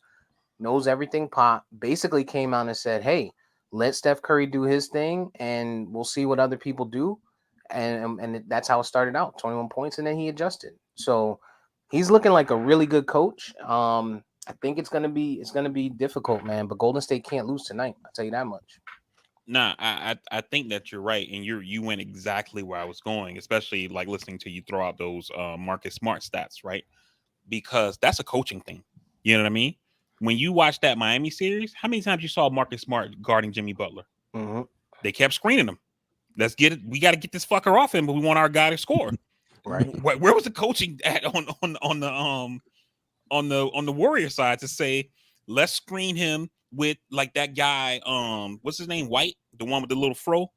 knows everything. Pop basically came out and said, hey, let Steph Curry do his thing, and we'll see what other people do. And that's how it started out, 21 points, and then he adjusted. So he's looking like a really good coach. I think it's gonna be difficult, man. But Golden State can't lose tonight. I'll tell you that much. Nah, I think that you're right, and you went exactly where I was going, especially like listening to you throw out those Marcus Smart stats, right? Because that's a coaching thing. You know what I mean? When you watch that Miami series, how many times you saw Marcus Smart guarding Jimmy Butler? Mm-hmm. They kept screening him. Let's get it. We got to get this fucker off him, but we want our guy to score. Right? Where was the coaching at on the Warrior side to say let's screen him with like that guy, what's his name, White, the one with the little fro,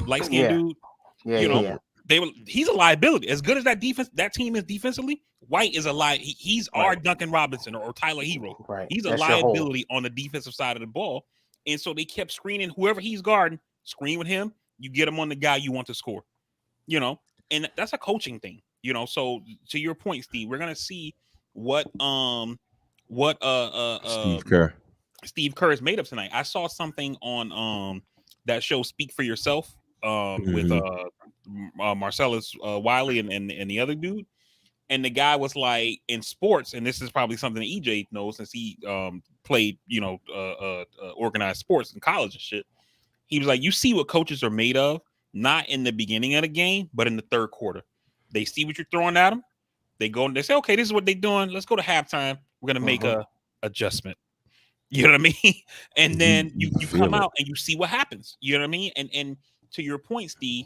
light skinned Yeah. dude. Yeah. He's a liability. As good as that team is defensively, White is a he's our Duncan Robinson or Tyler Hero. Right. He's a That's liability on the defensive side of the ball, and so they kept screening whoever he's guarding. Screen with him, you get him on the guy you want to score. And that's a coaching thing. So to your point, Steve, we're gonna see what Steve Kerr is made of tonight. I saw something on that show Speak for Yourself with Mhm. Marcellus Wiley and the other dude. And the guy was like, in sports, and this is probably something that EJ knows since he played, organized sports in college and shit. He was like, you see what coaches are made of, not in the beginning of the game, but in the third quarter. They see what you're throwing at them. They go and they say, okay, this is what they're doing. Let's go to halftime. We're gonna make a adjustment. You know what I mean? And then You you come feel it. out and you see what happens. You know what I mean? And to your point, Steve,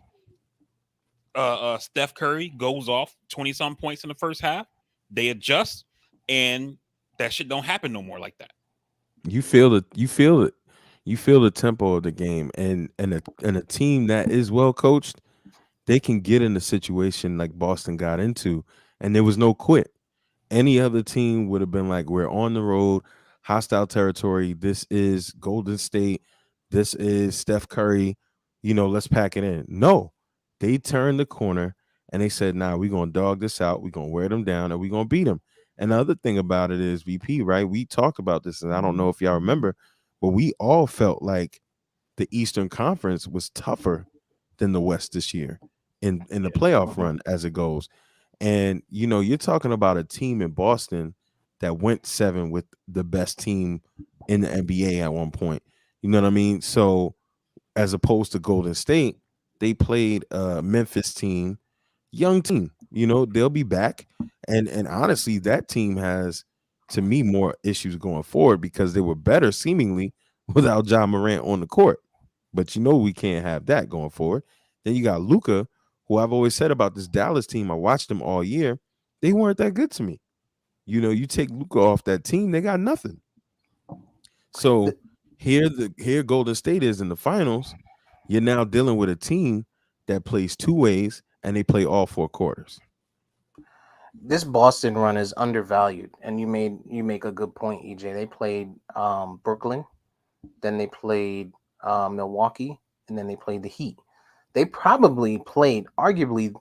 Steph Curry goes off 20 some points in the first half. They adjust, and that shit don't happen no more like that. You feel it. You feel it. You feel the tempo of the game, and a team that is well coached, they can get in a situation like Boston got into, and there was no quit. Any other team would have been like, we're on the road, hostile territory. This is Golden State. This is Steph Curry. Let's pack it in. No, they turned the corner and they said, nah, we're going to dog this out. We're going to wear them down and we're going to beat them. And the other thing about it is, VP, right? We talked about this, and I don't know if y'all remember, but we all felt like the Eastern Conference was tougher than the West this year in the playoff run as it goes. And you're talking about a team in Boston that went 7 with the best team in the NBA at one point. You know what I mean? So as opposed to Golden State, they played a Memphis team, young team. They'll be back. And honestly, that team has, to me, more issues going forward because they were better seemingly without John Morant on the court. But we can't have that going forward. Then you got Luka, who I've always said about this Dallas team. I watched them all year. They weren't that good to me. You take Luka off that team, they got nothing. So here Golden State is in the finals. You're now dealing with a team that plays two ways and they play all 4 quarters. This Boston run is undervalued, and you make a good point, EJ. They played Brooklyn, then they played Milwaukee, and then they played the Heat. They probably played arguably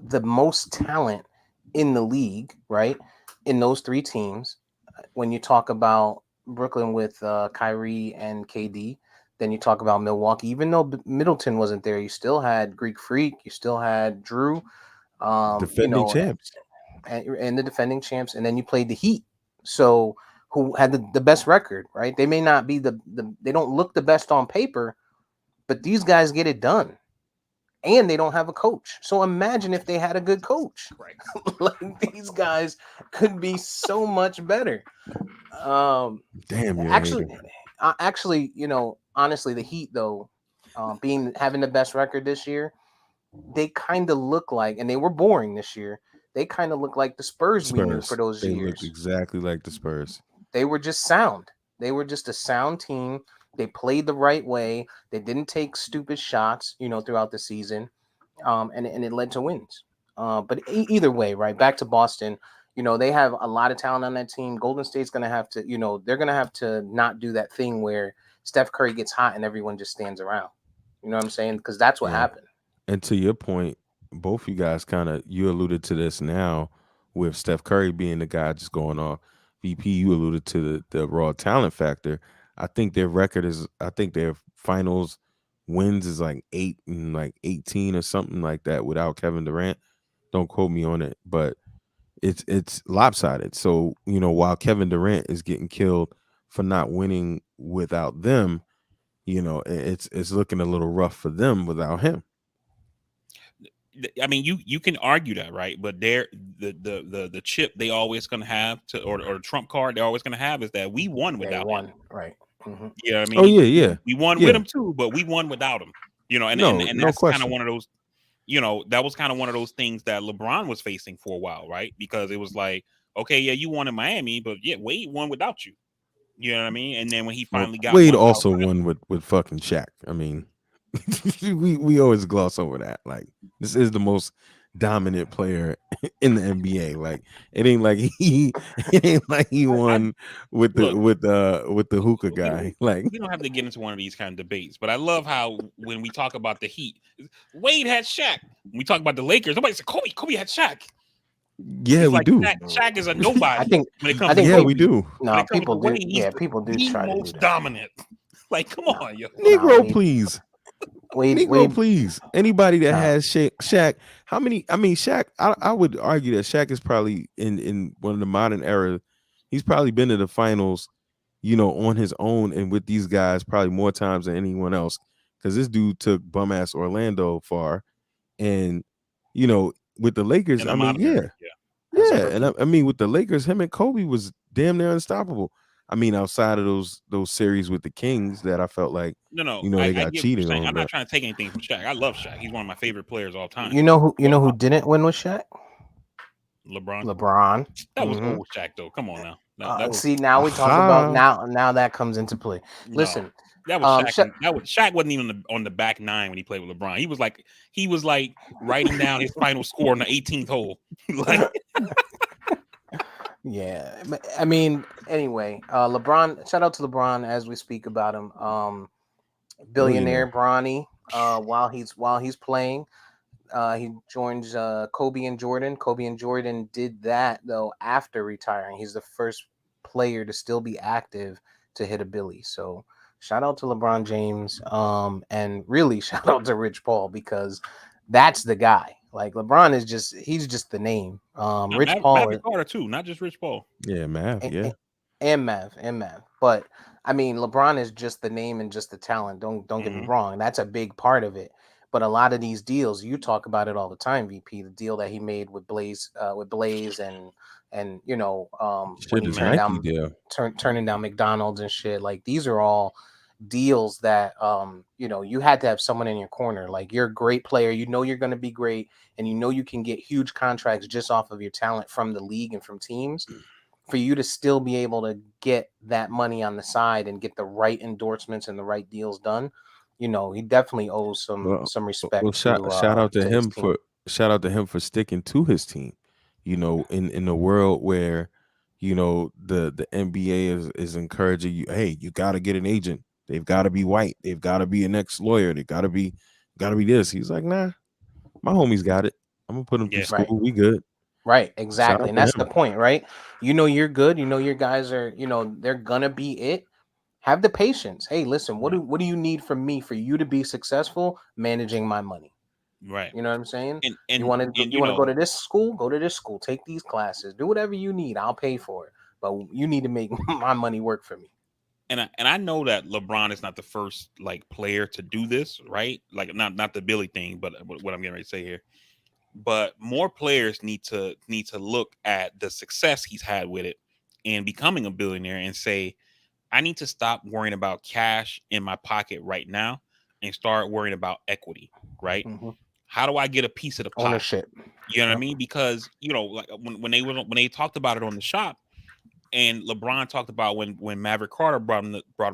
the most talent in the league, right? In those 3 teams. When you talk about Brooklyn with Kyrie and KD, then you talk about Milwaukee. Even though Middleton wasn't there, you still had Greek Freak, you still had Drew, Defending champs. and the defending champs, and then you played the Heat. So who had the best record, right? They may not be they don't look the best on paper, but these guys get it done. And they don't have a coach. So imagine if they had a good coach. Right. Like, these guys could be so much better. Damn, you're Actually, honestly, the Heat though, having the best record this year, they kind of look like, and they were boring this year. They kind of look like the Spurs we knew for those they years. look exactly like the Spurs. They were just sound. They were just a sound team. They played the right way. They didn't take stupid shots, throughout the season, and it led to wins. But either way, right, back to Boston, they have a lot of talent on that team. Golden State's going to have to, they're going to have to not do that thing where Steph Curry gets hot and everyone just stands around. You know what I'm saying? Because that's what happened. And to your point, both you guys you alluded to this now with Steph Curry being the guy just going off. VP, you alluded to the raw talent factor. I think their finals wins is like 8 and like 18 or something like that without Kevin Durant. Don't quote me on it, but it's lopsided. So, while Kevin Durant is getting killed for not winning without them, it's looking a little rough for them without him. I mean, you can argue that, right? But the chip they always going to have or the trump card they're always going to have is that we won without him. Right. Mm-hmm. You know what I mean? Oh yeah. We won with him too, but we won without him. And that's kind of one of those. That was kind of one of those things that LeBron was facing for a while, right? Because it was like, okay, yeah, you won in Miami, but yeah, Wade won without you. You know what I mean? And then when he finally got Wade also won with fucking Shaq. I mean, we always gloss over that. Like, this is the most dominant player in the NBA. Like, it ain't like he won with the hookah guy. Like, we don't have to get into one of these kind of debates, but I love how when we talk about the Heat, Wade had Shaq. When we talk about the Lakers, nobody said Kobe had Shaq. Yeah, we do. Shaq is a nobody. I think we do. No, people do. Yeah, people do the try most to do that. dominant. Like, come on, yo. Negro, please. Negro, Wade. please. Anybody that Nah. has Shaq, how many? I mean, Shaq. I would argue that Shaq is probably in one of the modern era. He's probably been to the finals, on his own and with these guys probably more times than anyone else. Because this dude took bum ass Orlando far, and with the Lakers, In the I mean, modern era, yeah, yeah. As a yeah, and rookie. I mean with the Lakers, him and Kobe was damn near unstoppable. I mean, outside of those series with the Kings that I felt like, No, they I got get what you're cheated saying. on, I'm not but trying to take anything from Shaq. I love Shaq. He's one of my favorite players of all time. You But know who didn't win with Shaq? LeBron, LeBron. that was Hmm. old Shaq though. Come on now. That was See, now we talk about aha, now that comes into play. no. Listen, That was Shaq. Sha Shaq wasn't even on the back nine when he played with LeBron. He was like writing down his final score on the 18th hole. Like yeah, I mean, anyway, LeBron. Shout out to LeBron as we speak about him. Billionaire billionaire. Bronny. While he's playing, he joins Kobe and Jordan. Kobe and Jordan did that though after retiring. He's the first player to still be active to hit a Billy. So shout out to LeBron James. And really shout out to Rich Paul because that's the guy. Like LeBron he's just the name. Rich Paul Maverick Carter too, not just Rich Paul. Yeah, Mav. and, Yeah, and Mav. But I mean, LeBron is just the name and just the talent. Don't get me Hmm. wrong. That's a big part of it. But a lot of these deals, you talk about it all the time, VP. The deal that he made with Blaze, and when shit he is Magic. Nike deal. turning down McDonald's and shit. Like these are all deals that you had to have someone in your corner. Like you're a great player, you're going to be great, and you can get huge contracts just off of your talent from the league and from teams for you to still be able to get that money on the side and get the right endorsements and the right deals done. He definitely owes some Well, some well, respect shout out to to his him team. for sticking to his team. In the world where the NBA is encouraging you, hey, you got to get an agent. They've got to be white. They've got to be an ex-lawyer. They got to be this. He's like, nah, my homie's got it. I'm gonna put him through Yeah. Right. school. We good. Right, Shout exactly. out And to that's the him. point, right? You're good, your guys are, they're gonna be it. Have the patience. Hey, listen, what Right. do you need from me for you to be successful managing my money? Right. You know what I'm saying? And You and want to and you want to go to this school? Go to this school. Take these classes. Do whatever you need. I'll pay for it. But you need to make my money work for me. I know that LeBron is not the first like player to do this, right? Like not the Billy thing, but what I'm getting ready to say here. But more players need to look at the success he's had with it and becoming a billionaire and say, I need to stop worrying about cash in my pocket right now and start worrying about equity, right? Hmm. How do I get a piece of the pie? Ownership. You know what I Yep. mean? Because like when they talked about it on the shop, and LeBron talked about when Maverick Carter brought him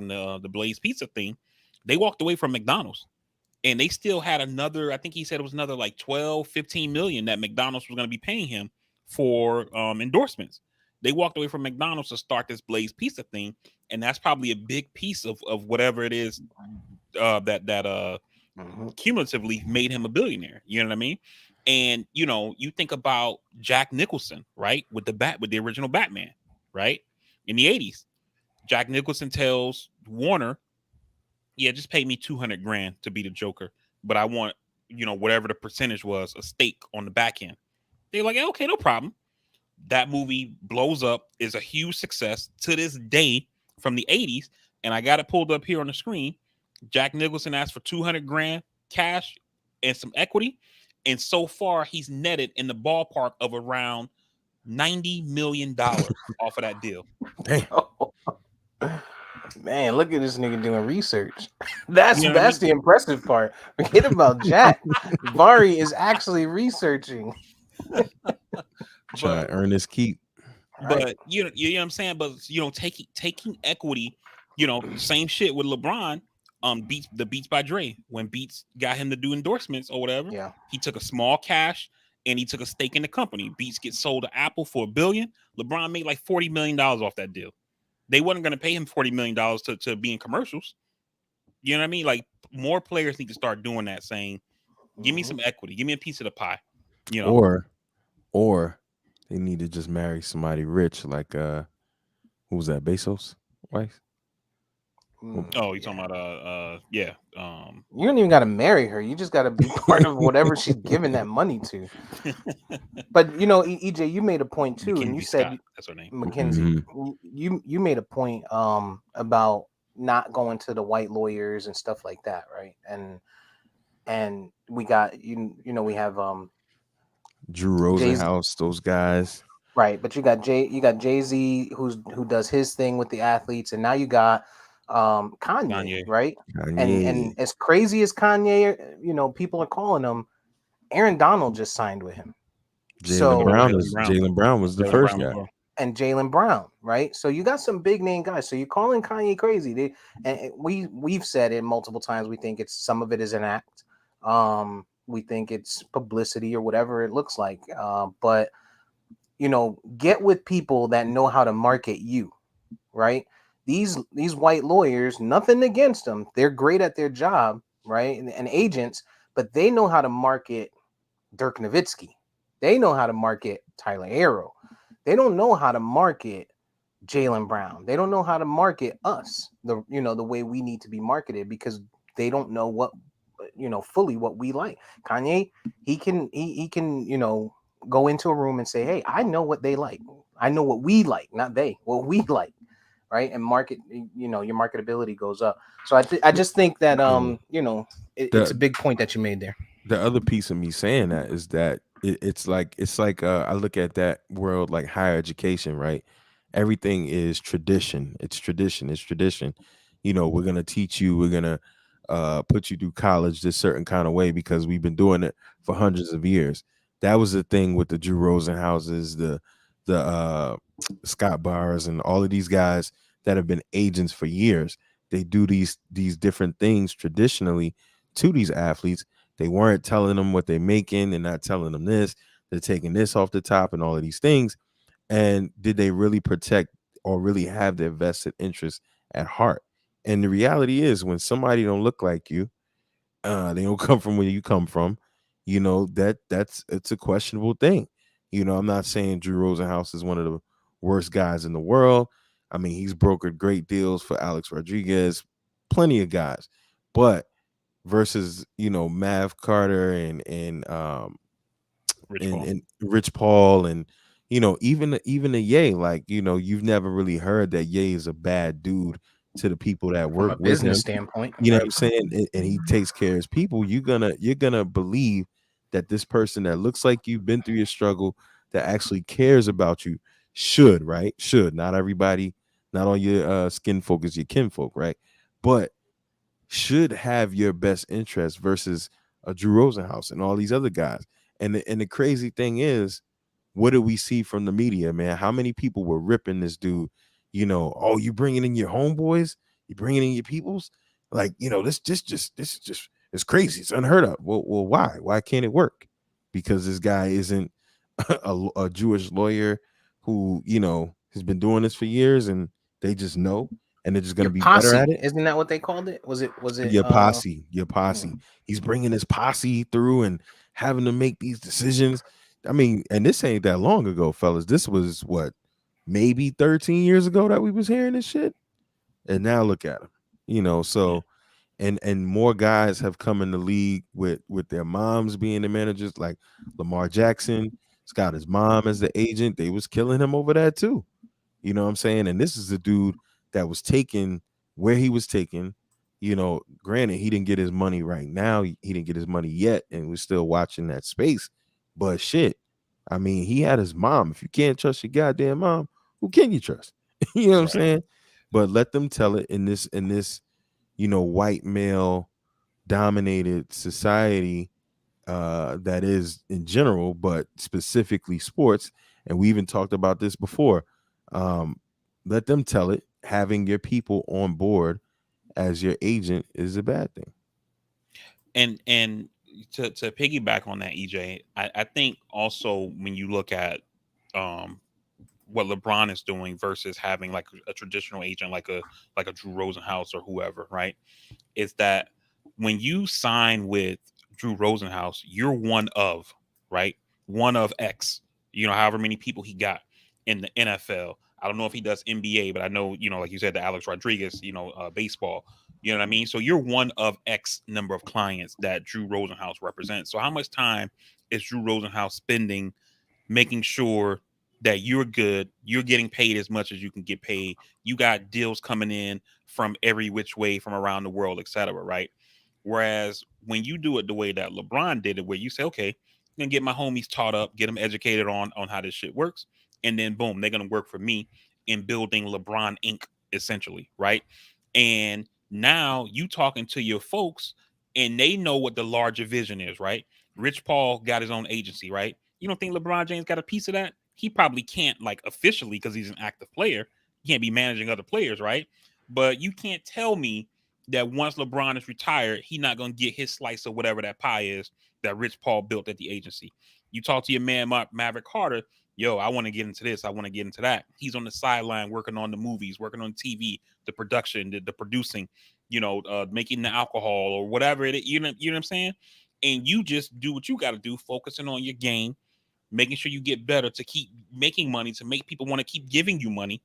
the Blaze Pizza thing, they walked away from McDonald's, and they still had another. I think he said it was another like 12, 15 million that McDonald's was going to be paying him for endorsements. They walked away from McDonald's to start this Blaze Pizza thing, and that's probably a big piece of whatever it is that Hmm. cumulatively made him a billionaire. You know what I mean? And you think about Jack Nicholson, right? With the original Batman, right? In the 80s. Jack Nicholson tells Warner, yeah, just pay me 200 grand to be the Joker, but I want, whatever the percentage was, a stake on the back end. They're like, yeah, okay, no problem. That movie blows up, is a huge success to this day from the 80s. And I got it pulled up here on the screen. Jack Nicholson asked for 200 grand cash and some equity. And so far, he's netted in the ballpark of around $90 million off of that deal. Damn. Man, look at this nigga doing research. That's You know what I that's mean? the impressive part. Forget about Jack. Vari is actually researching. Trying But to earn his keep. Right. But you know what I'm saying. But taking equity, same shit with LeBron. Beats by Dre, when Beats got him to do endorsements or whatever, Yeah. he took a small cash and he took a stake in the company. Beats gets sold to Apple for $1 billion. LeBron made like $40 million off that deal. They wasn't going to pay him $40 million to be in commercials. You know what I mean? Like more players need to start doing that, saying, "Give me Mhm. some equity, give me a piece of the pie." You know, Or they need to just marry somebody rich, like who was that? Bezos' wife? Oh, you talking Yeah. about yeah. You don't even got to marry her. You just got to be part of whatever she's giving that money to. But EJ, you made a point too, and you Mackenzie said Scott, that's her name. Mackenzie, you made a point about not going to the white lawyers and stuff like that, right? And we got we have Drew Jay's Rosenhaus, those guys. right, but you got Jay-Z who does his thing with the athletes, and now you got Kanye, Kanye. right? And Kanye, as crazy as Kanye, people are calling him, Aaron Donald just signed with him. Jalen So Brown Jalen is Brown. Jalen Brown was the Jalen first Brown as guy. well. and Jalen Brown, right? So you got some big name guys. So you're calling Kanye crazy. And we've said it multiple times. We think it's some of it is an act. We think it's publicity or whatever it looks like. But get with people that know how to market you, right? These white lawyers, nothing against them. They're great at their job, right? And agents, but they know how to market Dirk Nowitzki. They know how to market Tyler Arrow. They don't know how to market Jalen Brown. They don't know how to market us the way we need to be marketed because they don't know what fully what we like. Kanye, he can go into a room and say, "Hey, I know what they like. I know what we like, not they. What we like." Right? And market, your marketability goes up. So I just think that it's a The big point that you made there. the other piece of me saying that is that it's like I look at that world like higher education, right? Everything is tradition. It's tradition. It's tradition. We're gonna teach you. We're gonna put you through college this certain kind of way because we've been doing it for hundreds of years. That was the thing with the Drew Rosenhauses, the Scott Bars, and all of these guys that have been agents for years. They do these different things traditionally to these athletes. They weren't telling them what they're making. They're not telling them this. They're taking this off the top and all of these things. And did they really protect or really have their vested interest at heart? And the reality is, when somebody don't look like you, they don't come from where you come from, it's a questionable thing. I'm not saying Drew Rosenhaus is one of the worst guys in the world. I mean, he's brokered great deals for Alex Rodriguez, plenty of guys. But versus Mav Carter Rich Paul. and Rich Paul and even the Ye, like you've never really heard that Ye is a bad dude to the people that From work a with business him. standpoint, You know what right? I'm saying? And he takes care of his people. You're gonna believe that this person that looks like you've been through your struggle, that actually cares about you, should not everybody, not all your skin folk is your kinfolk, right? But should have your best interest versus a Drew Rosenhaus and all these other guys. And the crazy thing is, what do we see from the media, man? How many people were ripping this dude? Oh, you bringing in your homeboys? You bringing in your peoples? Like, this is just it's crazy. It's unheard of. Well, why? Why can't it work? Because this guy isn't a Jewish lawyer who has been doing this for years, and they just know, and they're just gonna Your be better at posse, it. isn't that what they called it? Was it Your posse. He's bringing his posse through and having to make these decisions. I mean, and this ain't that long ago, fellas. This was what, maybe 13 years ago that we was hearing this shit. And now look at him. Yeah. So and more guys have come in the league with their moms being the managers, like Lamar Jackson. He's got his mom as the agent. They was killing him over that too. You know what I'm saying? And this is a dude that was taken where he was taken. Granted, he didn't get his money right now. He didn't get his money yet, and we're still watching that space. But shit, I mean, he had his mom. If you can't trust your goddamn mom, who can you trust? You know what I'm Right. saying? But let them tell it in this, white male dominated society that is in general, but specifically sports. And we even talked about this before. Um, let them tell it. Having your people on board as your agent is a bad thing. And to piggyback on that, EJ, I think also when you look at um what LeBron is doing versus having like a traditional agent like a Drew Rosenhaus or whoever, right? Is that when you sign with Drew Rosenhaus, you're one of, right? One of X, however many people he got in the NFL. I don't know if he does NBA, but I know, like you said, the Alex Rodriguez, baseball. You know what I mean? So you're one of X number of clients that Drew Rosenhaus represents. So how much time is Drew Rosenhaus spending making sure that you're good, you're getting paid as much as you can get paid, you got deals coming in from every which way from around the world, etc., right? Whereas when you do it the way that LeBron did it, where you say, okay, I'm gonna get my homies taught up, get them educated on how this shit works, and then boom, they're gonna work for me in building LeBron Inc. essentially, right? And now you talking to your folks, and they know what the larger vision is, right? Rich Paul got his own agency, right? You don't think LeBron James got a piece of that? He probably can't, like, officially, because he's an active player. He can't be managing other players, right? But you can't tell me that once LeBron is retired, he's not going to get his slice of whatever that pie is that Rich Paul built at the agency. You talk to your man Maverick Carter, yo, I want to get into this, I want to get into that. He's on the sideline working on the movies, working on TV, the production, the producing, making the alcohol or whatever it is. You know what I'm saying? And you just do what you got to do, focusing on your game, making sure you get better to keep making money, to make people want to keep giving you money,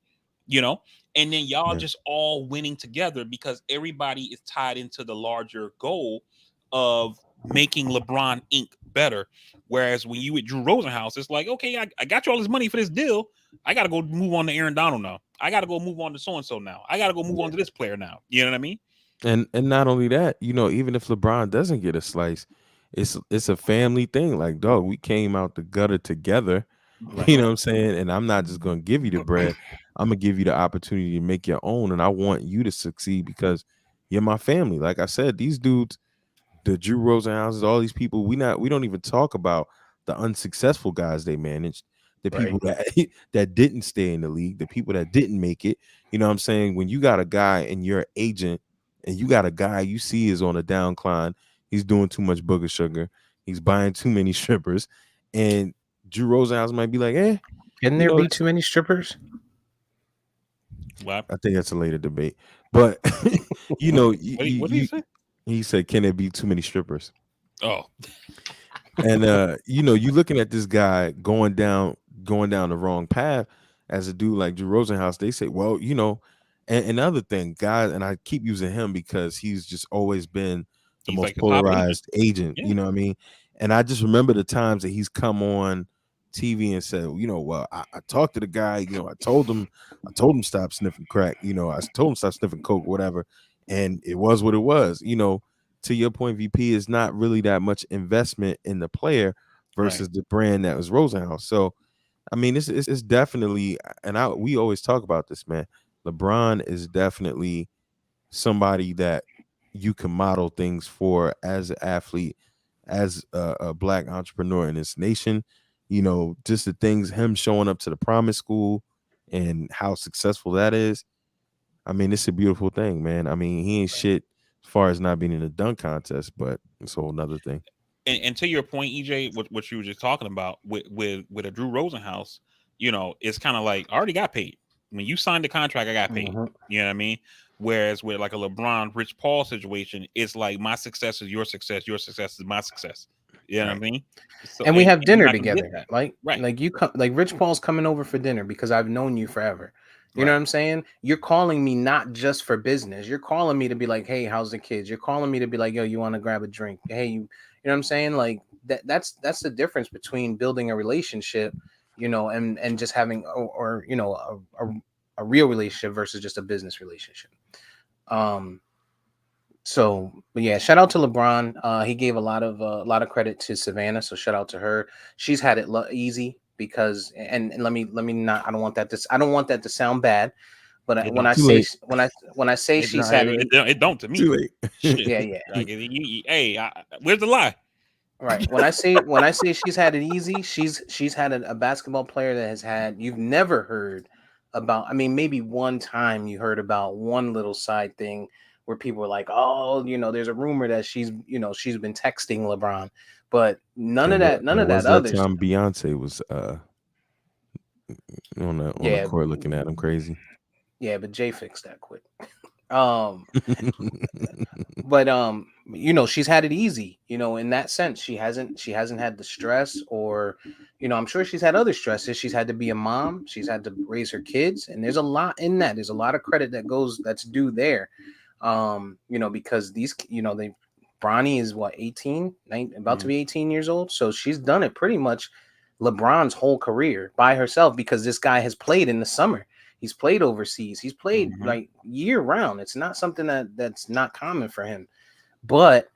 and then y'all just all winning together because everybody is tied into the larger goal of making LeBron Inc. better. Whereas when you with Drew Rosenhaus, it's like, okay, I got you all this money for this deal. I got to go move on to Aaron Donald now. I got to go move on to so-and-so now. I got to go move on to this player now. You know what I mean? And not only that, even if LeBron doesn't get a slice, it's a family thing. Like, dog, we came out the gutter together. You know what I'm saying? And I'm not just gonna give you the bread. I'm gonna give you the opportunity to make your own. And I want you to succeed because you're my family. Like I said, these dudes, the Drew Rosenhauses, all these people, we don't even talk about the unsuccessful guys they managed, the people that that didn't stay in the league, the people that didn't make it. You know what I'm saying? When you got a guy and you're an agent and you got a guy you see is on a downcline, he's doing too much booger sugar, he's buying too many strippers, and Drew Rosenhaus might be like, can there be too many strippers? What? I think that's a later debate. But what did he say? He said, can there be too many strippers? Oh. And you looking at this guy going down the wrong path as a dude like Drew Rosenhaus. They say, well, and another thing, guys, and I keep using him because he's just always been the most polarized agent. Yeah. You know what I mean? And I just remember the times that he's come on TV and said, well, I talked to the guy, I told him stop sniffing crack, I told him stop sniffing coke, whatever, and it was what it was. To your point, VP, is not really that much investment in the player versus the brand that was Rosenhaus. So, I mean, it's definitely, and we always talk about this, man. LeBron is definitely somebody that you can model things for as an athlete, as a black entrepreneur in this nation. Just the things, him showing up to the promise school and how successful that is. I mean, it's a beautiful thing, man. I mean, he ain't shit as far as not being in a dunk contest, but it's a whole nother thing. And to your point, EJ, what you were just talking about with a Drew Rosenhaus, it's kind of like I already got paid. When you signed the contract, I got paid. Mm-hmm. You know what I mean? Whereas with like a LeBron, Rich Paul situation, it's like my success is your success is my success. You know what I mean? So, and we have dinner together. Like Rich Paul's coming over for dinner because I've known you forever. You know what I'm saying? You're calling me not just for business. You're calling me to be like, hey, how's the kids? You're calling me to be like, yo, you want to grab a drink? Hey, you know what I'm saying? Like that's the difference between building a relationship, and just having a real relationship versus just a business relationship. So, but yeah, shout out to LeBron. He gave a lot of credit to Savannah, so shout out to her. She's had it easy because, and let me not. I don't want that to sound bad, but when I say she's had it, it don't to me. Too late. Yeah. Like, hey, where's the lie? Right. When I say she's had it easy, she's had a basketball player that has had, you've never heard about. I mean, maybe one time you heard about one little side thing where people were like, oh, there's a rumor that she's been texting LeBron, but none of that other time Beyonce was on the court looking at him crazy. Yeah, but Jay fixed that quick. Um, but she's had it easy, in that sense. She hasn't had the stress, or I'm sure she's had other stresses. She's had to be a mom, she's had to raise her kids, and there's a lot in that. There's a lot of credit that's due there. Because Bronny is what, 18, about to be 18 years old, so she's done it pretty much LeBron's whole career by herself, because this guy has played in the summer. He's played overseas. He's played like year round. It's not something that's not common for him. But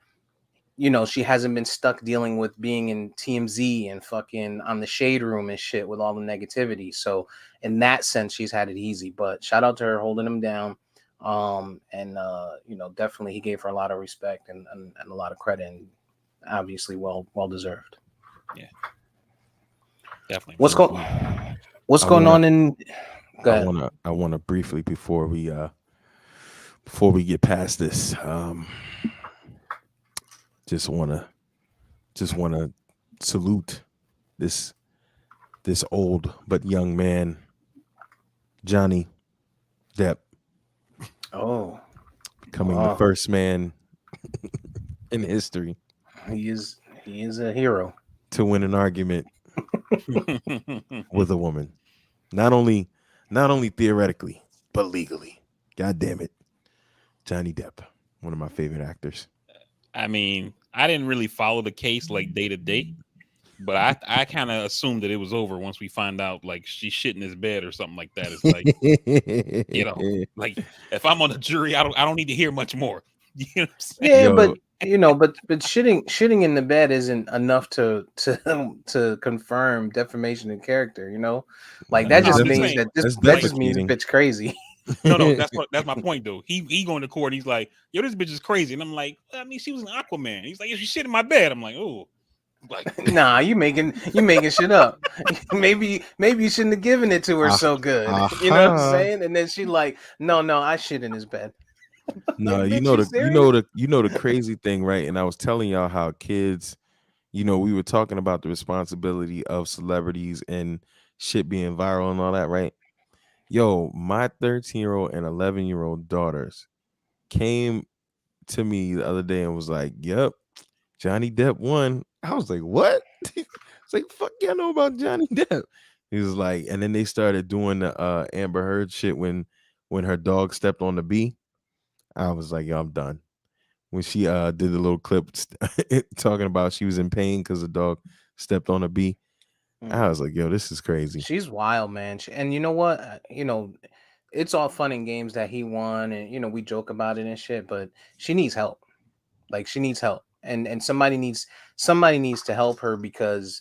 she hasn't been stuck dealing with being in TMZ and fucking on the Shade Room and shit with all the negativity. So in that sense, she's had it easy. But shout out to her holding him down. Definitely he gave her a lot of respect and a lot of credit, and obviously well deserved. Yeah, definitely. What's going on in? I wanna briefly before we get past this, just wanna salute this old but young man, Johnny Depp. Oh, becoming the first man in history. He is a hero to win an argument with a woman. Not only theoretically, but legally. God damn it. Johnny Depp, one of my favorite actors. I mean, I didn't really follow the case like day to day, but I kind of assumed that it was over once we find out like she's shit in his bed or something like that. It's like, like if I'm on the jury, I don't need to hear much more. You know what I'm saying? Yeah, but shitting in the bed isn't enough to confirm defamation of character. Like that just means that this bitch crazy. No, that's my point though. He going to court. And he's like, yo, this bitch is crazy, and I'm like, I mean, she was an Aquaman. He's like, yeah, she shit in my bed. I'm like, oh, like, nah, you making shit up. maybe you shouldn't have given it to her so good. You know what I'm saying? And then she like, no, I shit in his bed. No, like, you know the crazy thing, right? And I was telling y'all how kids, we were talking about the responsibility of celebrities and shit being viral and all that, right? Yo, my 13-year-old and 11-year-old daughters came to me the other day and was like, "Yep, Johnny Depp won." I was like, "What?" It's like, "Fuck, yeah, I know about Johnny Depp." He was like, and then they started doing the Amber Heard shit when her dog stepped on the bee. I was like, "Yo, I'm done." When she did the little clip talking about she was in pain because the dog stepped on a bee. I was like, yo, this is crazy. She's wild, man. And you know what? It's all fun and games that he won, and we joke about it and shit, but she needs help. Like, she needs help. And somebody needs to help her, because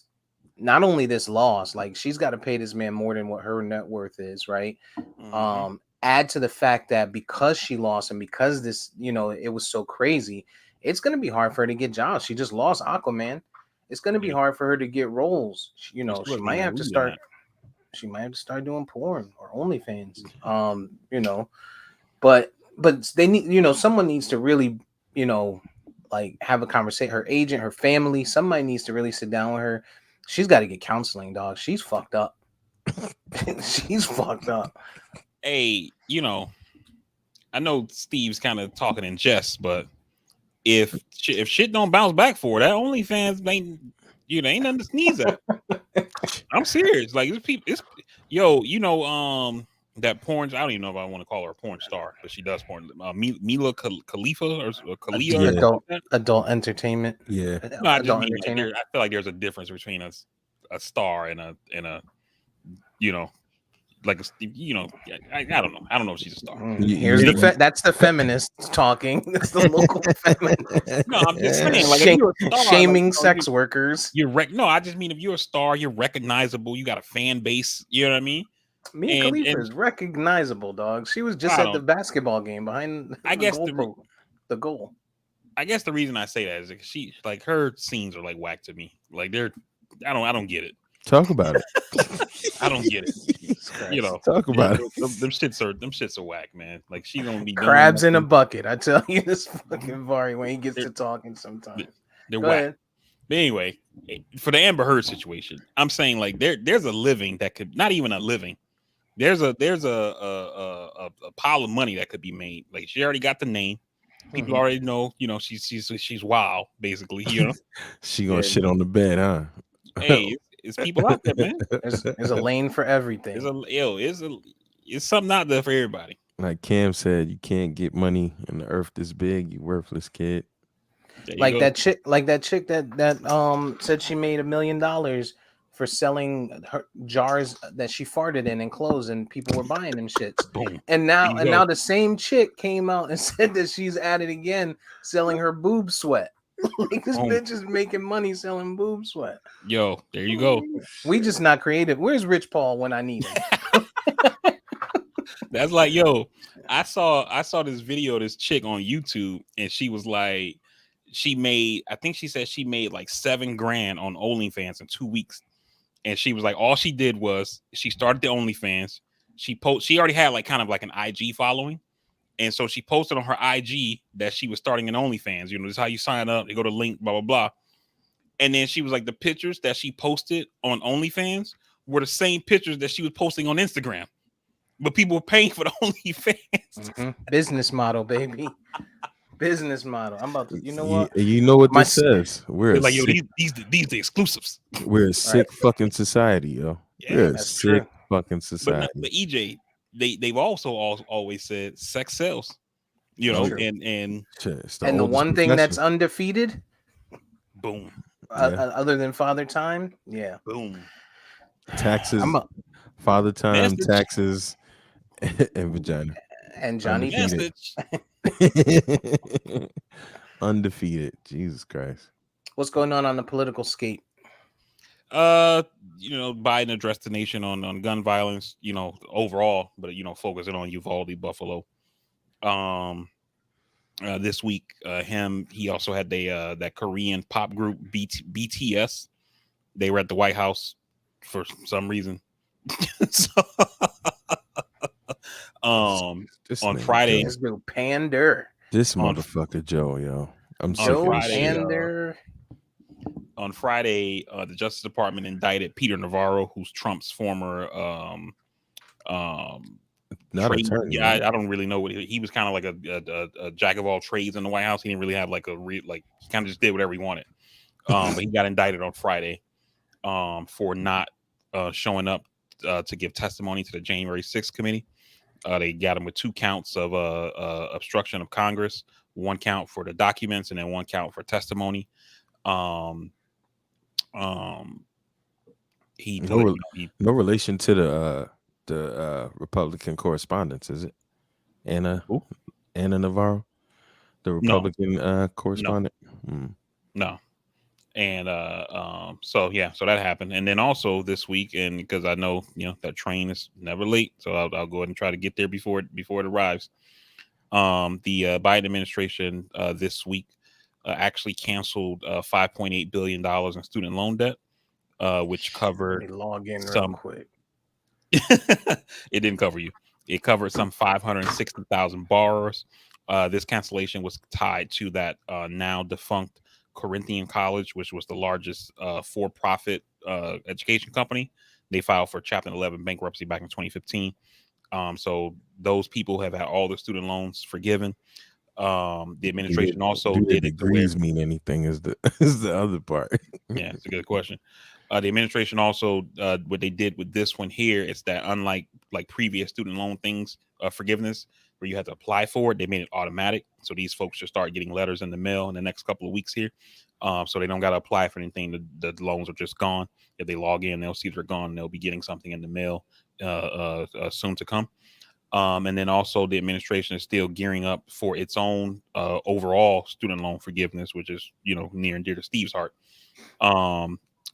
not only this loss, like, she's got to pay this man more than what her net worth is, right? Add to the fact that because she lost and because this, it was so crazy, it's going to be hard for her to get jobs. She just lost Aquaman. It's going to be hard for her to get roles. She might have to start. She might have to start doing porn or OnlyFans. But they need. Someone needs to really, like, have a conversation. Her agent, her family, somebody needs to really sit down with her. She's got to get counseling, dog. She's fucked up. She's fucked up. Hey, I know Steve's kind of talking in jest, but if shit don't bounce back for her, that OnlyFans ain't nothing to sneeze at. I'm serious. Like, that porn. I don't even know if I want to call her a porn star, but she does porn. Mila Khalifa or Khalifa. Adult entertainment. Yeah. No, I just mean I feel like there's a difference between a star and a like I don't know. I don't know if she's a star. Here's that's the feminists talking. It's the local feminists. No, I'm just saying, like, if you're a star, shaming sex workers. No, I just mean if you're a star, you're recognizable. You got a fan base. You know what I mean? Mia Khalifa is recognizable, dog. She was just at the basketball game behind. The goal. I guess the reason I say that is like she, like, her scenes are like whack to me. Like, I don't get it. Talk about it. I don't get it. Talk about it. Them shits are whack, man. Like, she gonna be crabs in a bucket. I tell you, this fucking Vari when he gets to talking sometimes. They're whack. Ahead. But anyway, for the Amber Heard situation, I'm saying, like, there's a living that could, not even a living, There's a pile of money that could be made. Like she already got the name. People already know, she's wild, basically. She gonna Yeah, shit on the bed, huh? hey, it's people out there, man. There's a lane for everything. It's something out there for everybody. Like Cam said, you can't get money in the earth this big, you worthless kid. There you Like go. that chick that said she made $1 million for selling her jars that she farted in and clothes, and people were buying them shits. Boom. And There now you go. the same chick came out and said that she's at it again, selling her boob sweat. Like this Boom. bitch is making money selling boob sweat. Yo, there you go. We just not creative. Where's Rich Paul when I need him? That's like, yo, I saw this video of this chick on YouTube, and she was like, I think she said she made like $7,000 on OnlyFans in 2 weeks. And she was like, all she did was she started the OnlyFans. She already had like kind of like an IG following. And so she posted on her IG that she was starting an OnlyFans. This is how you sign up. You go to link, blah, blah, blah. And then she was like, the pictures that she posted on OnlyFans were the same pictures that she was posting on Instagram. But people were paying for the OnlyFans. Business model, baby. Business model. I'm about to, you know what? You know what My this says? We're They're a like, yo, sick, these the exclusives. we're a sick fucking society, yo. Yeah, We're a that's sick true. fucking But society. EJ, they've also always said sex sells. True. And Shit, it's And the oldest one thing that's profession. undefeated, boom, other than Father Time, yeah, boom. Taxes, I'm a, father time, Message. taxes, and vagina. and Johnny Undefeated. Message. Undefeated. Jesus Christ. What's going on the political skate? Biden addressed the nation on gun violence, overall, but focusing on Uvalde, Buffalo. This week, he also had that Korean pop group BTS. They were at the White House for some reason. So, This on nigga Friday, Joe. This little pander. This on- motherfucker Joe, yo. I'm sick Joe of this shit. Pander. on Friday, the Justice Department indicted Peter Navarro, who's Trump's former Not trade attorney. guy. Right? I don't really know what he was. Kind of like a jack of all trades in the White House. He didn't really have like he kind of just did whatever he wanted. But he got indicted on Friday for not showing up to give testimony to the January 6th committee. They got him with 2 counts of obstruction of Congress, 1 count for the documents, and then 1 count for testimony. He No relation to the Republican correspondence, is it? Anna Navarro, the Republican correspondent. No. And so that happened. And then also this week, and because I know that train is never late, so I'll go ahead and try to get there before it arrives. The Biden administration this week actually canceled $5.8 billion in student loan debt, which covered Let me log in real quick. It didn't cover you. It covered some 560,000 borrowers. This cancellation was tied to that now defunct Corinthian College, which was the largest for-profit education company. They filed for Chapter 11 bankruptcy back in 2015. So those people have had all their student loans forgiven. The administration also do did degrees mean anything is the other part. Yeah, it's a good question. The administration also what they did with this one here is that unlike like previous student loan things forgiveness where you had to apply for it, they made it automatic. So these folks should start getting letters in the mail in the next couple of weeks here. So they don't got to apply for anything. The loans are just gone. If they log in, they'll see they're gone. They'll be getting something in the mail soon to come. And then also the administration is still gearing up for its own overall student loan forgiveness, which is, near and dear to Steve's heart.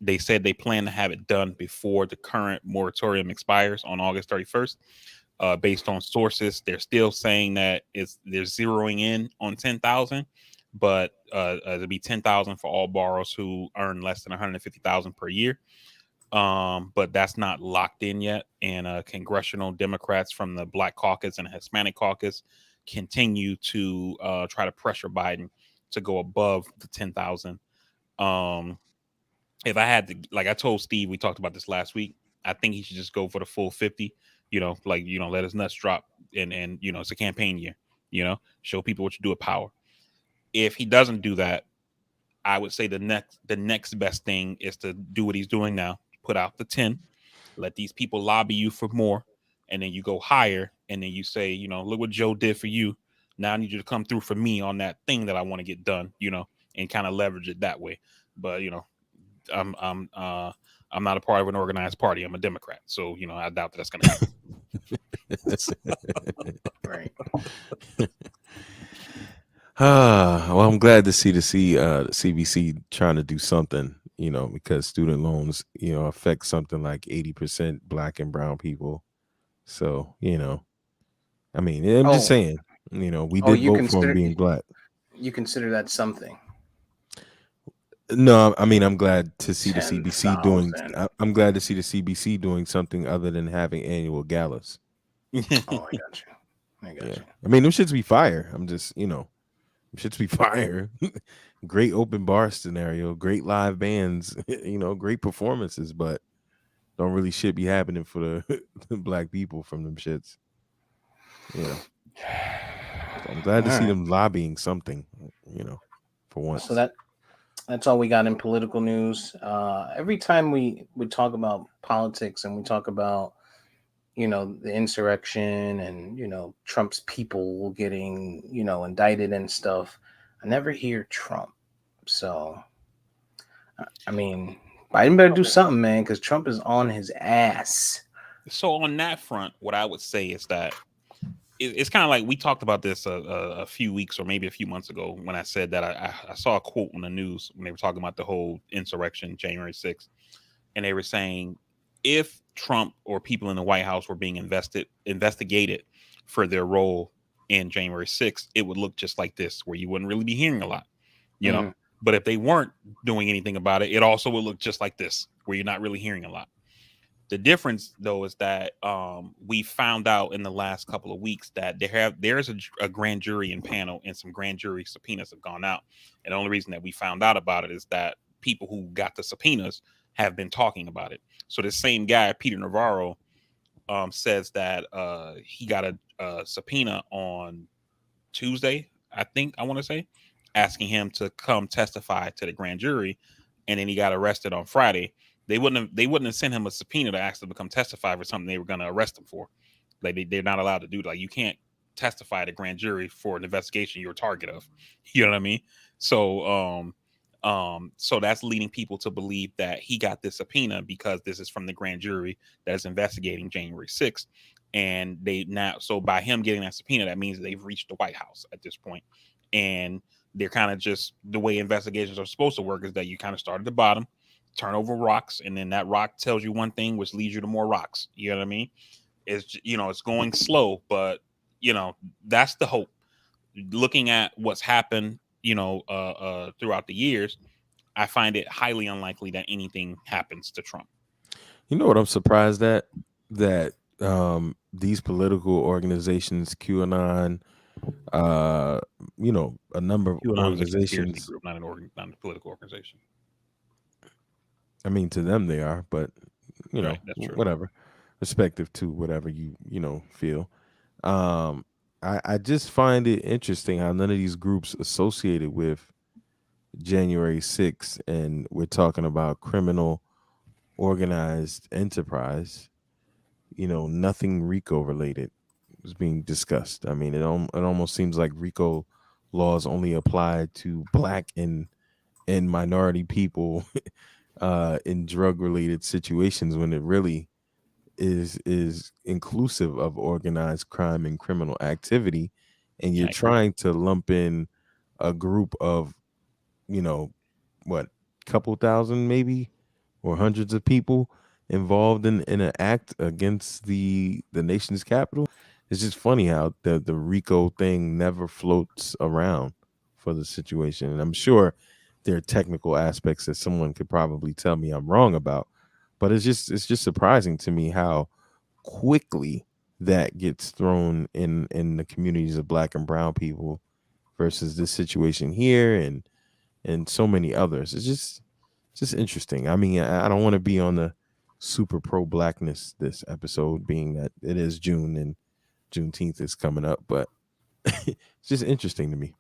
They said they plan to have it done before the current moratorium expires on August 31st. Based on sources, they're still saying that they're zeroing in on 10,000, but it'll be 10,000 for all borrowers who earn less than 150,000 per year. But that's not locked in yet. And congressional Democrats from the Black Caucus and Hispanic Caucus continue to try to pressure Biden to go above the 10,000. If I had to, like I told Steve, we talked about this last week, I think he should just go for the full 50 like let his nuts drop, and it's a campaign year. Show people what you do with power. If he doesn't do that, I would say the next best thing is to do what he's doing now. Put out the 10, let these people lobby you for more, and then you go higher, and then you say, look what Joe did for you. Now I need you to come through for me on that thing that I want to get done, and kind of leverage it that way. But I'm not a part of an organized party. I'm a Democrat, so I doubt that that's going to happen. Right. Well, I'm glad to see the CBC trying to do something, because student loans, affect something like 80% Black and brown people. So, I mean, I'm just Oh, saying, we did you vote for him consider being Black. you consider that something? No, I mean, I'm glad to see the CBC doing. 10,000. I'm glad to see the CBC doing something other than having annual galas. Oh, I got you. I got Yeah, you. I mean, them shits be fire. I'm just, them shits be fire. Great open bar scenario, great live bands, great performances, but don't really shit be happening for the Black people from them shits. So I'm glad to All see right. them lobbying something, for once. So that's all we got in political news. Every time we talk about politics and we talk about the insurrection and Trump's people getting indicted and stuff, I never hear Trump. So I mean, Biden better do something, man, because Trump is on his ass. So on that front, what I would say is that it's kind of like we talked about this a few weeks or maybe a few months ago when I said that I saw a quote on the news when they were talking about the whole insurrection, January 6th, and they were saying if Trump or people in the White House were being investigated for their role in January 6th, it would look just like this, where you wouldn't really be hearing a lot, you know. Mhm. But if they weren't doing anything about it, it also would look just like this, where you're not really hearing a lot. The difference, though, is that we found out in the last couple of weeks that there's a grand jury in panel, and some grand jury subpoenas have gone out. And the only reason that we found out about it is that people who got the subpoenas have been talking about it. So the same guy, Peter Navarro, says that he got a subpoena on Tuesday, I want to say, asking him to come testify to the grand jury, and then he got arrested on Friday. They wouldn't have sent him a subpoena to ask him to come testify for something they were going to arrest him for. Like they're not allowed to do. Like, you can't testify to grand jury for an investigation you're a target of. You know what I mean? So that's leading people to believe that he got this subpoena because this is from the grand jury that is investigating January 6th. And so by him getting that subpoena, that means they've reached the White House at this point. And they're kind of just, the way investigations are supposed to work is that you kind of start at the bottom, turn over rocks, and then that rock tells you one thing, which leads you to more rocks. You know what I mean? It's going slow, but that's the hope. Looking at what's happened, throughout the years, I find it highly unlikely that anything happens to Trump. You know what I'm surprised at? That these political organizations, QAnon, a number of QAnon is a conspiracy organizations. group, not a political organization. I mean, to them they are, but Right, that's true. whatever, respective to whatever you feel. I just find it interesting how none of these groups associated with January 6th, and we're talking about criminal organized enterprise. Nothing RICO related was being discussed. I mean, it almost seems like RICO laws only apply to Black and minority people in drug related situations, when it really is inclusive of organized crime and criminal activity. And you're I agree. trying to lump in a group of, you know what, couple thousand maybe, or hundreds of people involved in an act against the nation's capital. It's just funny how the RICO thing never floats around for the situation. And I'm sure there are technical aspects that someone could probably tell me I'm wrong about, but it's just surprising to me how quickly that gets thrown in the communities of Black and brown people versus this situation here and so many others. It's just interesting. I mean, I don't want to be on the super pro blackness this episode, being that it is June and Juneteenth is coming up, but it's just interesting to me.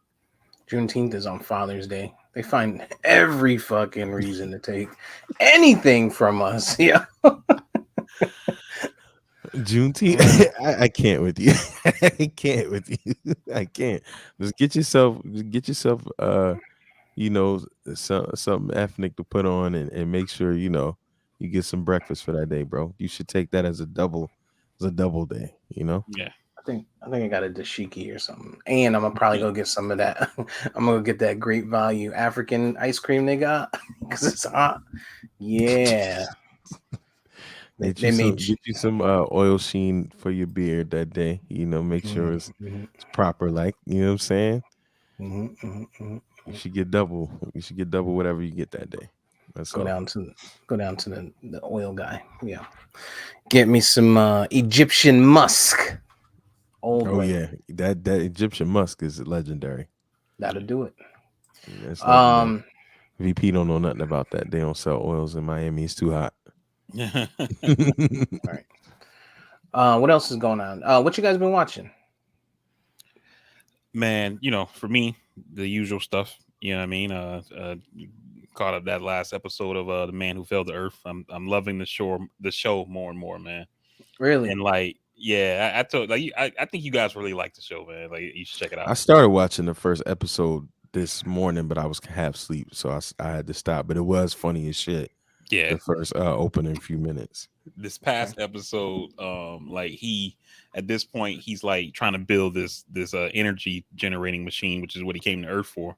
Juneteenth is on Father's Day. They find every fucking reason to take anything from us. Yeah. Juneteenth, I can't with you. I can't with you. I can't. Just get yourself, you know, something ethnic to put on, and make sure you get some breakfast for that day, bro. You should take that as a double day. Yeah. I think I got a dashiki or something. And I'm gonna probably go get some of that. I'm gonna get that great value African ice cream they got because it's hot. Yeah. Get you some oil sheen for your beard that day. Make sure it's proper. Like, you know what I'm saying? You should get double. You should get double whatever you get that day. Let's go down to the oil guy. Yeah. Get me some Egyptian musk. Yeah, that Egyptian musk is legendary. That'll do it. That's legendary. VP don't know nothing about that. They don't sell oils in Miami. It's too hot. Yeah. All right. What else is going on? What you guys been watching? Man, for me, the usual stuff. You know what I mean? Caught up that last episode of The Man Who Fell to Earth. I'm loving the show more and more, man. Really? And yeah, I told I think you guys really like the show, man. Like, you should check it out. I started watching the first episode this morning, but I was half asleep, so I had to stop. But it was funny as shit. Yeah, the first opening few minutes. This past episode, he at this point he's like trying to build this energy generating machine, which is what he came to Earth for,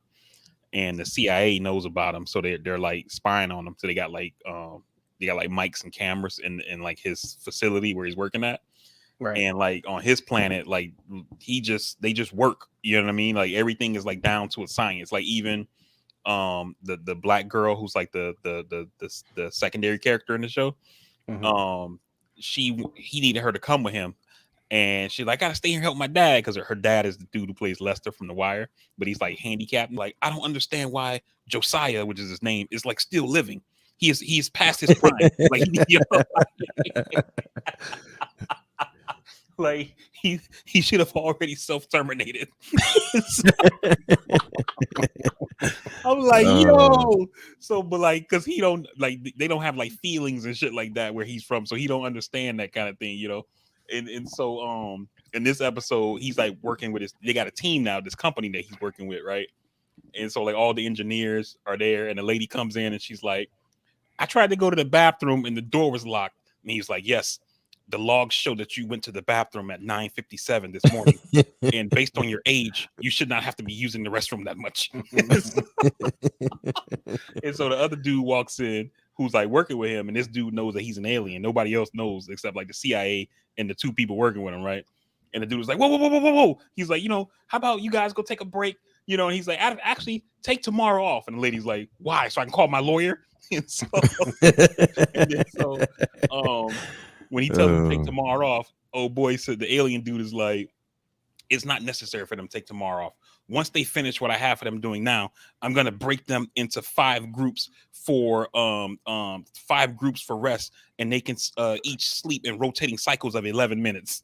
and the CIA knows about him, so they're like spying on him. So they got like mics and cameras in like his facility where he's working at. Right. And like on his planet, like they just work. You know what I mean? Like everything is like down to a science. Like even the black girl who's like the secondary character in the show, he needed her to come with him, and she's like, I gotta stay here and help my dad, because her dad is the dude who plays Lester from The Wire, but he's like handicapped. Like, I don't understand why Josiah, which is his name, is like still living. He's past his prime. Like, like he should have already self-terminated. I'm like, yo. So, but like, because he don't like, they don't have like feelings and shit like that where he's from, so he don't understand that kind of thing, And so in this episode, he's like working with they got a team now, this company that he's working with, right? And so like all the engineers are there, and the lady comes in and she's like, I tried to go to the bathroom and the door was locked. And he's like, yes, the logs show that you went to the bathroom at 9:57 this morning. And based on your age, you should not have to be using the restroom that much. And so the other dude walks in who's like working with him, and this dude knows that he's an alien. Nobody else knows except like the CIA and the two people working with him, right? And the dude was like, whoa. He's like, how about you guys go take a break? And he's like, I'd actually take tomorrow off. And the lady's like, why? So I can call my lawyer? And so when he tells him to take tomorrow off, oh boy, so the alien dude is like, it's not necessary for them to take tomorrow off. Once they finish what I have for them doing now, I'm gonna break them into 5 groups for 5 groups for rest, and they can each sleep in rotating cycles of 11 minutes.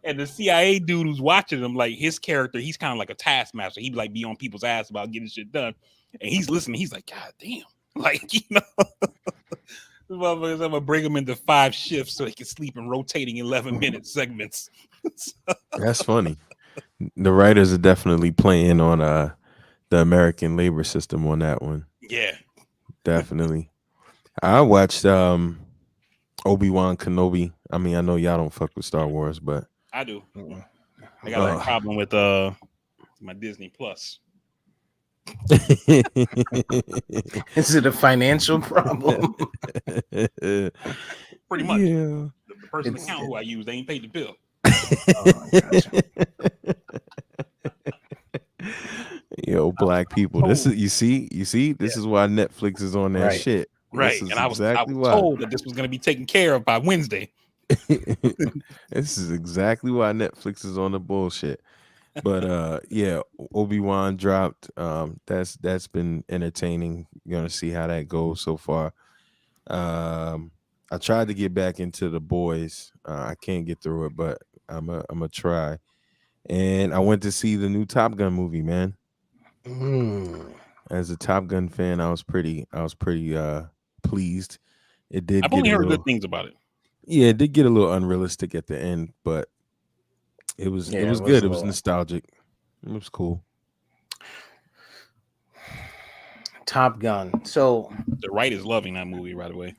And the CIA dude who's watching him, like his character, he's kind of like a taskmaster. He'd like be on people's ass about getting shit done, and he's listening. He's like, God damn, like I'm gonna bring him into 5 shifts so he can sleep in rotating 11-minute segments. That's funny. The writers are definitely playing on the American labor system on that one. Yeah, definitely. I watched Obi-Wan Kenobi. I mean, I know y'all don't fuck with Star Wars, but I do. I got a problem with my Disney Plus. Is it a financial problem? Pretty much. Yeah. The personal account who I use, they ain't paid the bill. Yo, black people. This is you see. This is why Netflix is on that shit. Right. And I was told that this was going to be taken care of by Wednesday. This is exactly why Netflix is on the bullshit. But yeah, Obi-Wan dropped. That's been entertaining. You're gonna see how that goes so far. Um, I tried to get back into The Boys. I can't get through it, but I'm a try. And I went to see the new Top Gun movie, man. Mm. As a Top Gun fan, I was pretty pleased. It did I've get only a heard good little things about it. yeah, it did get a little unrealistic at the end, but it Yeah, it was was good. a It was little nostalgic. It was cool. Top Gun. So The right is loving that movie right away.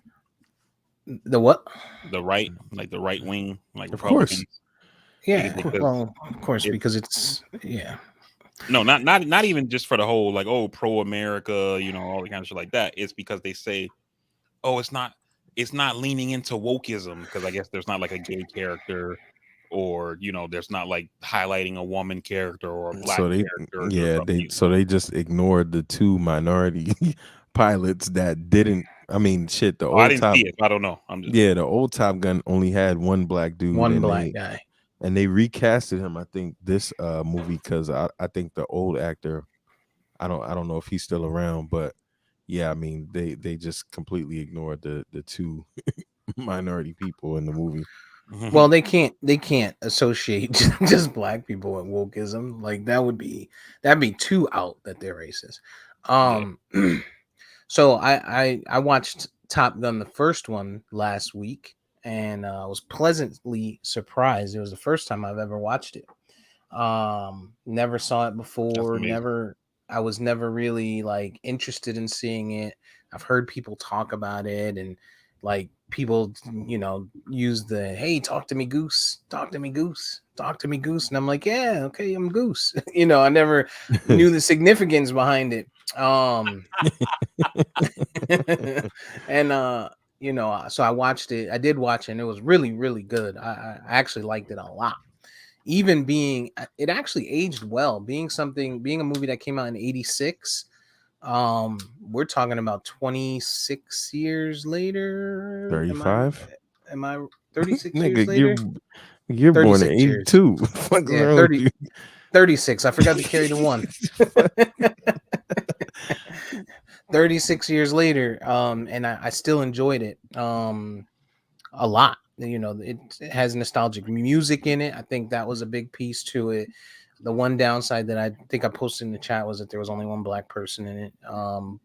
the what? The right, like the right wing, like Of course. Republicans, Yeah, because well, of course, it because it's yeah. no, not even just for the whole like oh pro America, you know, all the kind of shit like that. It's because they say oh it's not leaning into wokeism because I guess there's not like a gay character or you know there's not like highlighting a woman character or a black So they character or yeah, something. they just ignored the two minority pilots that didn't I mean shit, Oh, I didn't see it. I don't know. I'm just the old Top Gun only had one black dude One black guy. and they recasted him I think this movie cuz I think the old actor I don't know if he's still around but yeah, I mean they just completely ignored the two minority people in the movie. Well, they can't associate just black people with wokeism. Like that'd be too out that they're racist. yeah. Um, so I watched Top Gun the first one last week, and I was pleasantly surprised. It was the first time I've ever watched it. Never saw it That's before. amazing. I was never really like interested in seeing it. I've heard people talk about it and like people, use the hey, talk to me, Goose, talk to me, Goose, talk to me, Goose. And I'm like, yeah, okay, I'm Goose. I never knew the significance behind it. And so I watched it. I did watch it and it was really, really good. I actually liked it a lot, even being it actually aged well being a movie that came out in 86. We're talking about 26 years later. am i 35? am I 36 years Nigga, later? you're born in 36 years. 82. What the fuck's Yeah, wrong with 30 you? 36. I forgot to carry the one. Fuck. 36 years later, and I still enjoyed it a lot. It has nostalgic music in it. I think that was a big piece to it. The one downside that I think I posted in the chat was that there was only one black person in it.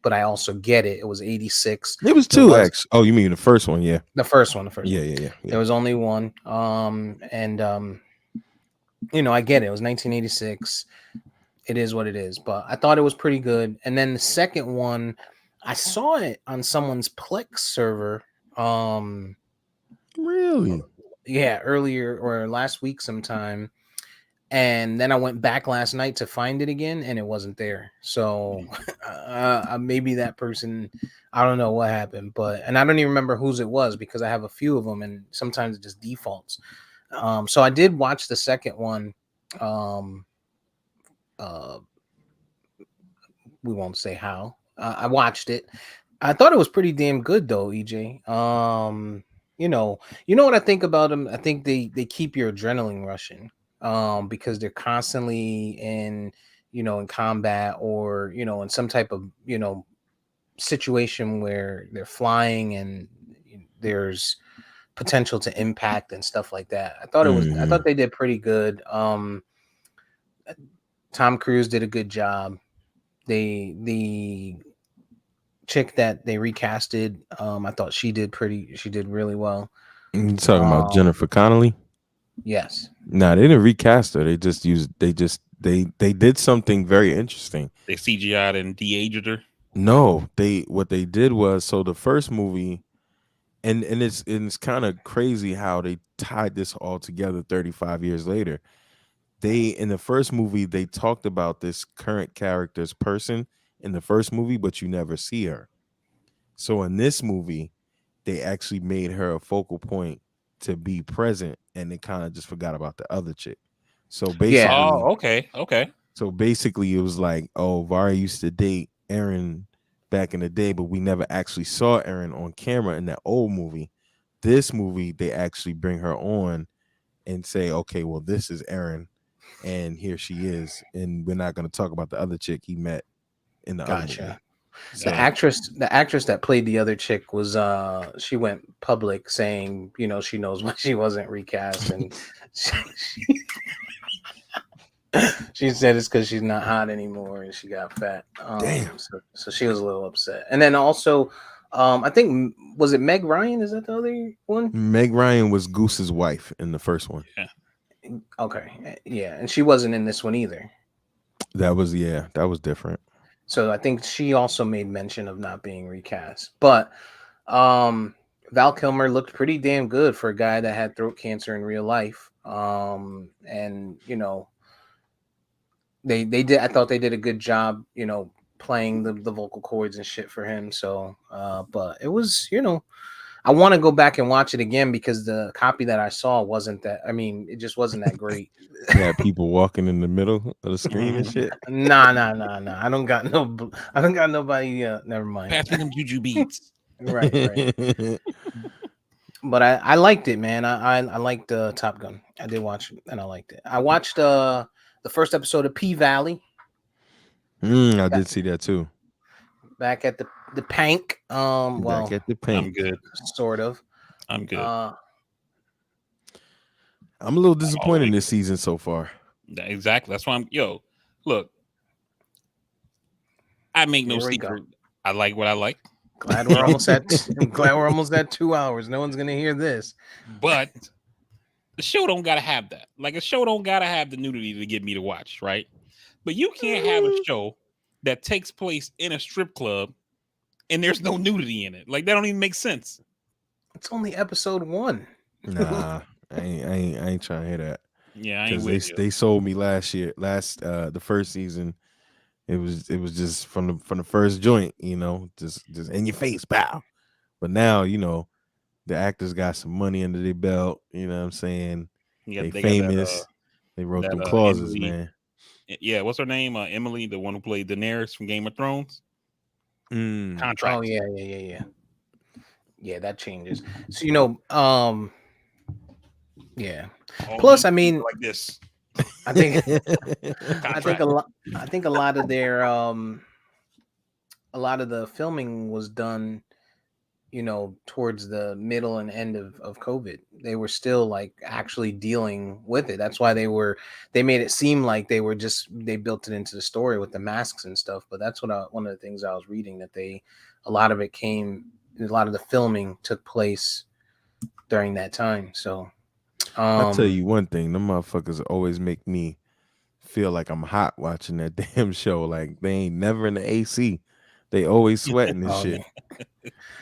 But I also get it. It was 86. It was There two was X. Oh, you mean the first one? Yeah. the first one. Yeah, yeah, yeah. There was only one. And I get it. It was 1986. It is what it is. But I thought it was pretty good. And then the second one, I saw it on someone's Plex server. Really? Yeah, earlier or last week sometime. And then I went back last night to find it again, and it wasn't there. So maybe that person, I don't know what happened, and I don't even remember whose it was because I have a few of them, and sometimes it just defaults. So I did watch the second one. Uh, we won't say how. I watched it. I thought it was pretty damn good though, EJ. What I think about them. I think they keep your adrenaline rushing. Because they're constantly in combat or in some type of situation where they're flying and there's potential to impact and stuff like that. I thought they did pretty good. Tom Cruise did a good job. The chick that they recasted, I thought she did really well. You talking about Jennifer Connelly? Yes. Nah, they didn't recast her. They just they did something very interesting. They CGI'd and de-aged her. No, what they did was so the first movie, and it's kind of crazy how they tied this all together 35 years later. In the first movie they talked about this current character's person in the first movie, but you never see her. So in this movie, they actually made her a focal point to be present, and they kind of just forgot about the other chick. So basically, Oh, okay. So basically, it was like, oh, Vari used to date Aaron back in the day, but we never actually saw Aaron on camera in that old movie. This movie, they actually bring her on and say, okay, well, this is Aaron and here she is, and we're not going to talk about the other chick he met in the other movie. Gotcha. So The actress that played the other chick was she went public saying, you know, she knows why she wasn't recast, and she said it's because she's not hot anymore and she got fat. Damn. So she was a little upset. And then also, I think was it Meg Ryan? Is that the other one? Meg Ryan was Goose's wife in the first one. Yeah. Okay, yeah, and she wasn't in this one either. That was different. So I think she also made mention of not being recast. But Val Kilmer looked pretty damn good for a guy that had throat cancer in real life. And you know, they did. I thought they did a good job, you know, playing the vocal cords and shit for him. So, but it was, you know, I want to go back and watch it again because the copy that I saw wasn't that. I mean, it just wasn't that great. Yeah, people walking in the middle of the screen and shit. Nah. I don't got nobody. Never mind. Pass me them juju beats. Right. But I liked it, man. I liked Top Gun. I did watch it and I liked it. I watched the first episode of P Valley. I did see that too. Back at the Pank. Well, Back at the Pank. I'm good. Sort of. I'm good. I'm a little disappointed in this season so far. Exactly. That's why I'm. Yo, look. I make no secret. I like what I like. Glad we're almost at. I'm glad we're almost at 2 hours. No one's gonna hear this. But the show don't gotta have that. Like a show don't gotta have the nudity to get me to watch, right? But you can't have a show that takes place in a strip club and there's no nudity in it. Like that don't even make sense. It's only episode 1. Nah, I ain't trying to hear that. Yeah, I ain't with you. They sold me the first season. It was just from the first joint, you know, just in your face, bow. But now, you know, the actors got some money under their belt. You know what I'm saying? They famous. They wrote them clauses, Emily, man. Yeah, what's her name? Emily, the one who played Daenerys from Game of Thrones. Contract. Oh yeah. Yeah, that changes. So you know, yeah. Plus, I mean, like this. I think a lot of their a lot of the filming was done, you know, towards the middle and end of COVID. They were still like actually dealing with it. That's why they made it seem like they built it into the story with the masks and stuff. But that's what one of the things I was reading, that a lot of the filming took place during that time. So I'll tell you one thing, them motherfuckers always make me feel like I'm hot watching that damn show. Like they ain't never in the AC. They always sweating and shit.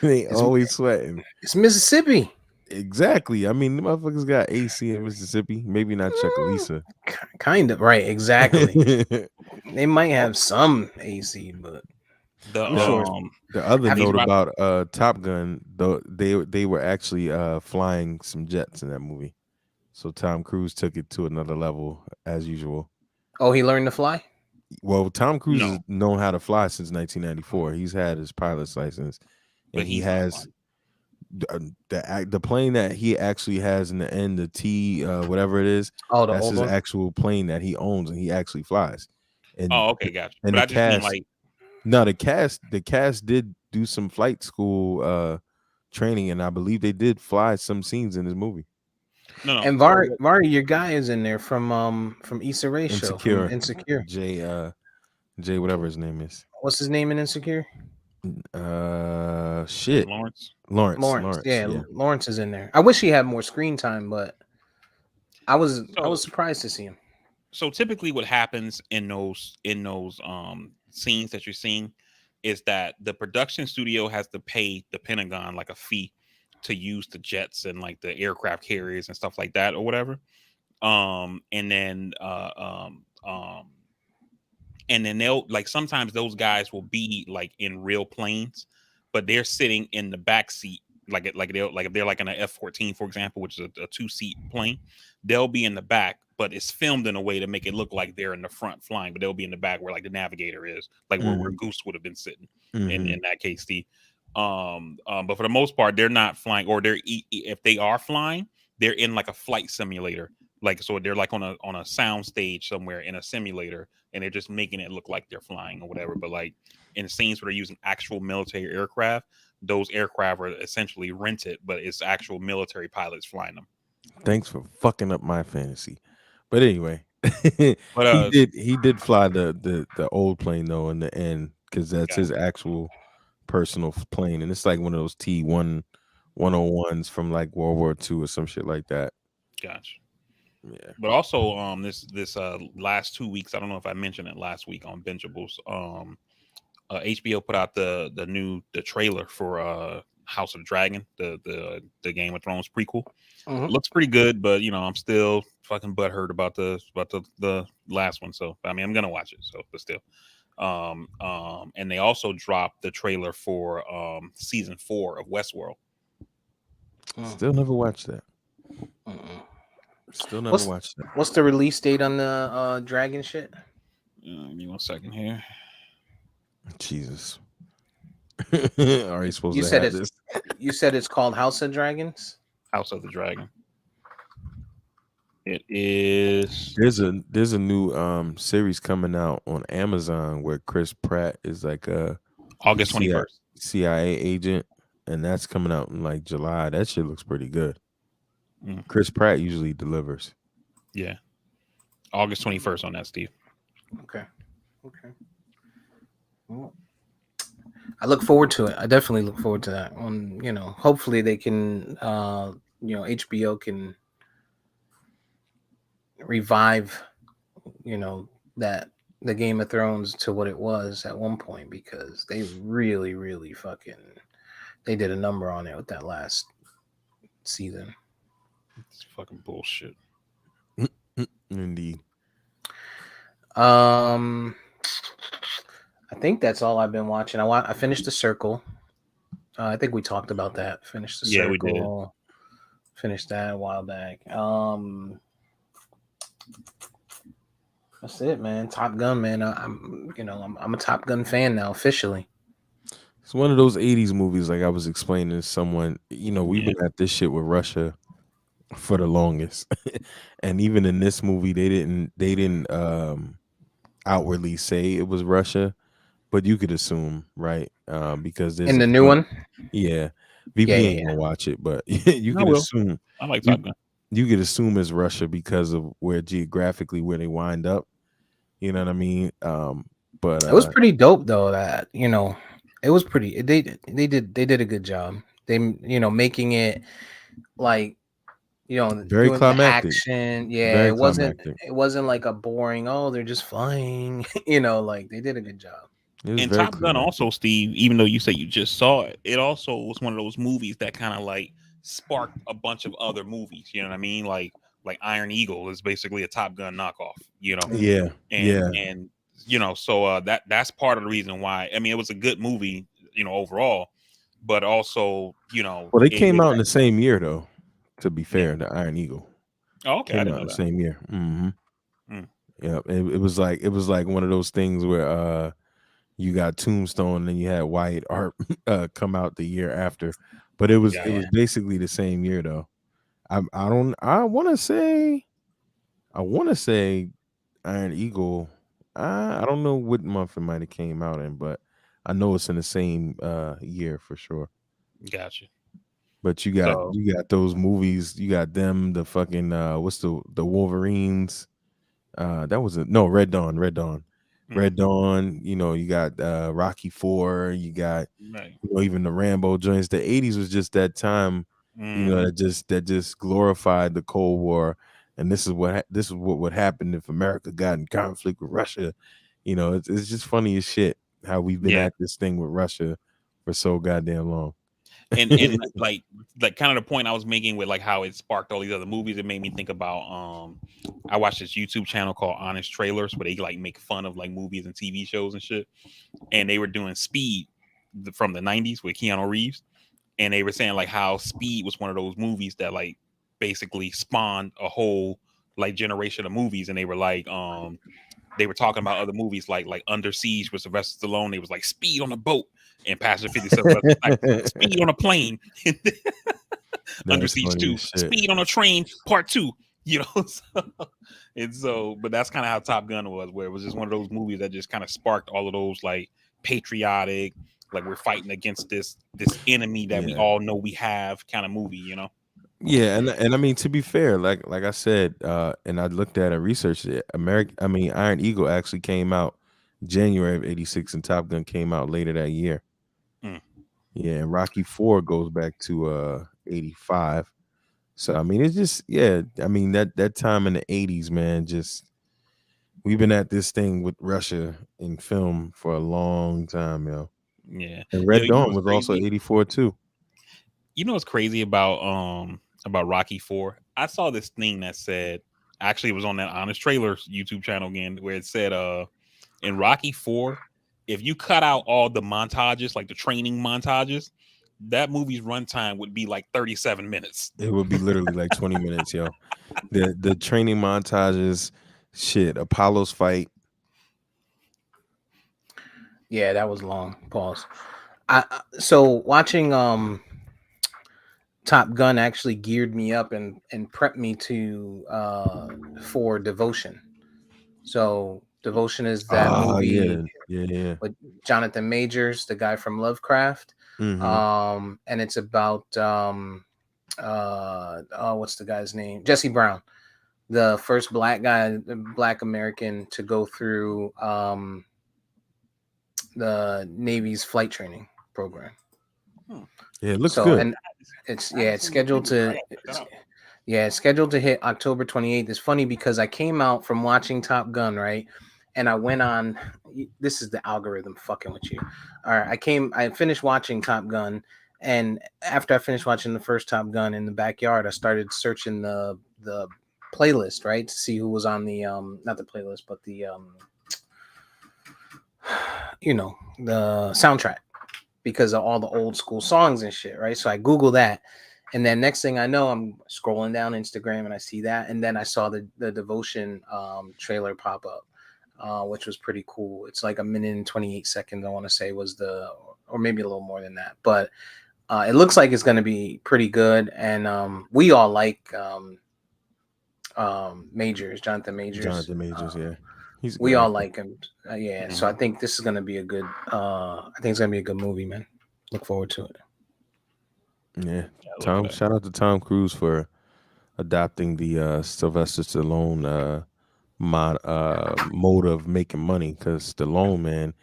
They always sweating. It's Mississippi. Exactly. I mean, the motherfuckers got AC in Mississippi. Maybe not Chucalissa. Kind of, right, exactly. They might have some AC, but the other note about Top Gun, though, they were actually flying some jets in that movie. So Tom Cruise took it to another level as usual. Oh, he learned to fly? Well, Tom Cruise has known how to fly since 1994. He's had his pilot's license, and he has the plane that he actually has in the end, the T whatever it is. Oh, that's his actual plane that he owns, and he actually flies. And okay, gotcha. And but I just mean like, no, the cast did do some flight school training, and I believe they did fly some scenes in this movie. No. And Vari, your guy is in there from Issa Rae's show. Insecure. Jay, whatever his name is. What's his name in Insecure? Shit. Lawrence. Yeah, Lawrence is in there. I wish he had more screen time, but I was surprised to see him. So typically what happens in those scenes that you're seeing is that the production studio has to pay the Pentagon like a fee to use the jets and like the aircraft carriers and stuff like that or whatever. And then they'll like, sometimes those guys will be like in real planes, but they're sitting in the back seat. Like if they're like in an F-14, for example, which is a 2-seat plane, they'll be in the back, but it's filmed in a way to make it look like they're in the front flying, but they'll be in the back where like the navigator is, like where Goose would have been sitting in that case, Steve. But for the most part, they're not flying, or if they are flying, they're in like a flight simulator Like, so they're like on a sound stage somewhere in a simulator, and they're just making it look like they're flying or whatever. But like in scenes where they're using actual military aircraft, those aircraft are essentially rented, but it's actual military pilots flying them. Thanks for fucking up my fantasy. But anyway, But he did fly the old plane though in the end, because that's his actual personal plane, and it's like one of those T-101s from like World War II or some shit like that. gotcha. Yeah. But also, this last 2 weeks, I don't know if I mentioned it last week on Bingeables. HBO put out the trailer for House of Dragon, the Game of Thrones prequel. Mhm. Looks pretty good, but you know, I'm still fucking butthurt about the last one. So I mean, I'm gonna watch it. So, but still, and they also dropped the trailer for season 4 of Westworld. Still never watched that. Mm-mm. Still never watched that. What's the release date on the dragon shit? Give me 1 second here. Jesus. Are you supposed You to said have it's this? you said it's called House of Dragons? House of the Dragon. It is There's a new series coming out on Amazon where Chris Pratt is like a August 21st. CIA agent, and that's coming out in like July. That shit looks pretty good. Mm. Chris Pratt usually delivers. Yeah, August 21st on that, Steve. Okay. Well, I look forward to it. I definitely look forward to that. Hopefully they can HBO can revive that the Game of Thrones to what it was at one point, because they really, really they did a number on it with that last season. It's fucking bullshit. Indeed. I think that's all I've been watching. I finished The Circle. I think we talked about that. Finished The Yeah, we Circle. Finished that a while back. That's it, man. Top Gun, man. I'm a Top Gun fan now officially. It's one of those 80s movies, like I was explaining to someone. We've been at this shit with Russia for the longest. And even in this movie, they didn't outwardly say it was Russia, but you could assume, right? Because there's In the new one? Yeah. VP ain't gonna watch it, but you could assume. I like Top Gun. You could assume it's Russia because of where geographically where they wind up. You know what I mean? But it was pretty dope though. That it was pretty. They did a good job. They making it like very doing climactic. the action. Yeah, Very it wasn't climactic. like a boring. Oh, they're just flying. Like they did a good job. And Top Gun also, Steve, even though you say you just saw it, it also was one of those movies that kind of like sparked a bunch of other movies. You know what I mean? Like Iron Eagle is basically a Top Gun knockoff. Yeah. And so that's part of the reason why. I mean, it was a good movie, overall, but also, well, they came out in the same year though. To be fair, the Iron Eagle. Oh, okay, came I didn't out know the that. same year. Yeah, it was like one of those things where you got Tombstone and you had Wyatt Earp come out the year after, but it was basically the same year though. I want to say Iron Eagle. I don't know what month it might have came out in, but I know it's in the same year for sure. Gotcha. But you got those movies. You got them. The fucking what's the Wolverines? That was Red Dawn. Red Dawn. You got Rocky 4. You got even the Rambo joints. The 80s was just that time. That just glorified the Cold War. And this is what would happen if America got in conflict with Russia. It's just funny as shit how we've been at this thing with Russia for so goddamn long. and like kind of the point I was making with like how it sparked all these other movies, it made me think about I watched this YouTube channel called Honest Trailers where they like make fun of like movies and TV shows and shit, and they were doing Speed from the 90s with Keanu Reeves, and they were saying like how Speed was one of those movies that like basically spawned a whole like generation of movies, and they were like they were talking about other movies like Under Siege with Sylvester Stallone. They was like Speed on a boat, and Passenger 57 like Speed on a plane. Under Siege 2, Speed on a Train Part 2, you know. But that's kind of how Top Gun was, where it was just one of those movies that just kind of sparked all of those like patriotic, like we're fighting against this enemy that we Yeah. all know we have kind of movie, you know. Yeah, and I mean, to be fair, like I said, and I looked at and researched it. Iron Eagle actually came out January of '86, and Top Gun came out later that year. Mm. Yeah, and Rocky 4 goes back to '85. So I mean, it's just, yeah. I mean, that time in the '80s, man. Just, we've been at this thing with Russia in film for a long time, yo. Yeah, And yo, Red you know Dawn what's was also crazy? '84 too. You know what's crazy about Rocky 4? I saw this thing that said, actually it was on that Honest Trailers YouTube channel again, where it said in Rocky 4, if you cut out all the montages, like the training montages, that movie's runtime would be like 37 minutes. It would be literally like 20 minutes, yo. The training montages, shit, Apollo's fight. Yeah, that was long. Pause. So watching Top Gun actually geared me up and prepped me to for Devotion. So Devotion is that Oh movie yeah, yeah. with Jonathan Majors, the guy from Lovecraft. Mm-hmm. And it's about what's the guy's name? Jesse Brown, the first black guy, black American to go through the Navy's flight training program. Yeah, it looks So, good. and it's scheduled to it's scheduled to hit October 28th. It's funny because I came out from watching Top Gun, right? And I went on, this is the algorithm fucking with you. All right, I finished watching Top Gun, and after I finished watching the first Top Gun in the backyard, I started searching the playlist, right, to see who was on the not the playlist, but the the soundtrack, because of all the old school songs and shit, right? So I Google that, and then next thing I know, I'm scrolling down Instagram and I see that, and then I saw the Devotion trailer pop up, which was pretty cool. It's like a minute and 28 seconds, I want to say, was or maybe a little more than that, but it looks like it's going to be pretty good, and we all like Majors, Jonathan Majors. Jonathan Majors, yeah. He's a We good all actor. like him. Yeah, so I think this is going to be a good. I think it's going to be a good movie, man. Look forward to it. Yeah. look at that. Shout out to Tom Cruise for adopting the Sylvester Stallone mode of making money, because Stallone, man,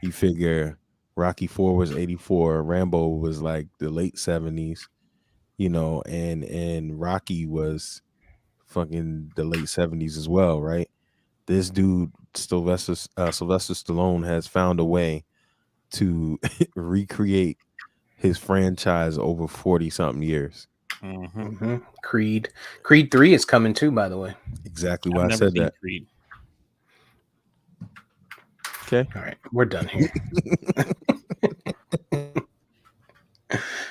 he figure Rocky 4 was '84, Rambo was like the late '70s, and Rocky was fucking the late '70s as well, right? This dude Sylvester Stallone has found a way to recreate his franchise over 40 something years. Creed 3 is coming too, by the way. Exactly I've why I never said seen that. Creed. Okay. All right, we're done here.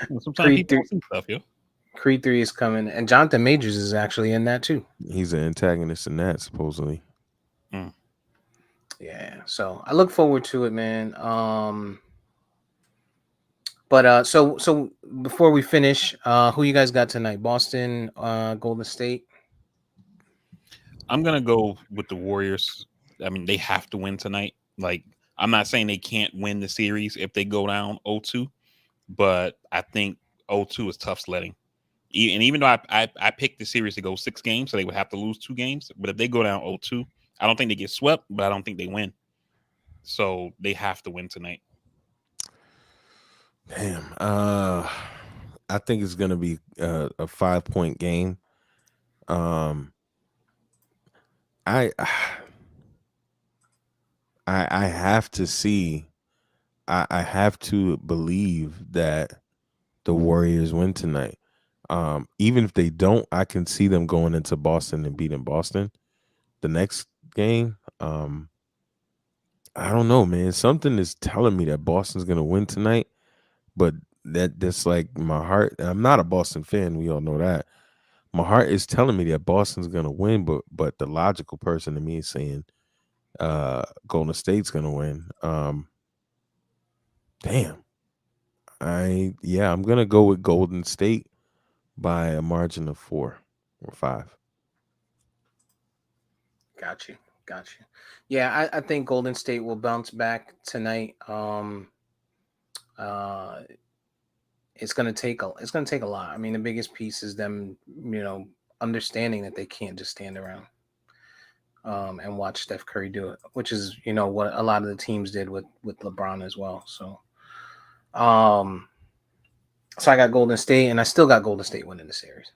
Sometimes Creed people 3, don't see stuff, yo. Creed 3 is coming, and Jonathan Majors is actually in that too. He's an antagonist in that, supposedly. Yeah, so I look forward to it, man. But so before we finish, who you guys got tonight? Boston, Golden State. I'm gonna go with the Warriors. I mean, they have to win tonight. Like, I'm not saying they can't win the series if they go down 0-2, but I think 0-2 is tough sledding. And even though I picked the series to go 6 games, so they would have to lose 2 games. But if they go down 0-2, I don't think they get swept, but I don't think they win. So they have to win tonight. Damn. I think it's gonna be a 5-point game. I I have to see. I have to believe that the Warriors win tonight. Even if they don't, I can see them going into Boston and beating Boston the next game. I don't know, man. Something is telling me that Boston's gonna win tonight, but that's like my heart. I'm not a Boston fan. We all know that. My heart is telling me that Boston's gonna win, but the logical person to me is saying Golden State's gonna win. Damn. I'm gonna go with Golden State by a margin of 4 or 5. Got you. Yeah, I think Golden State will bounce back tonight. Uh, it's gonna take a lot. I mean, the biggest piece is them, understanding that they can't just stand around and watch Steph Curry do it, which is what a lot of the teams did with LeBron as well. Um, so I got Golden State, and I still got Golden State winning the series.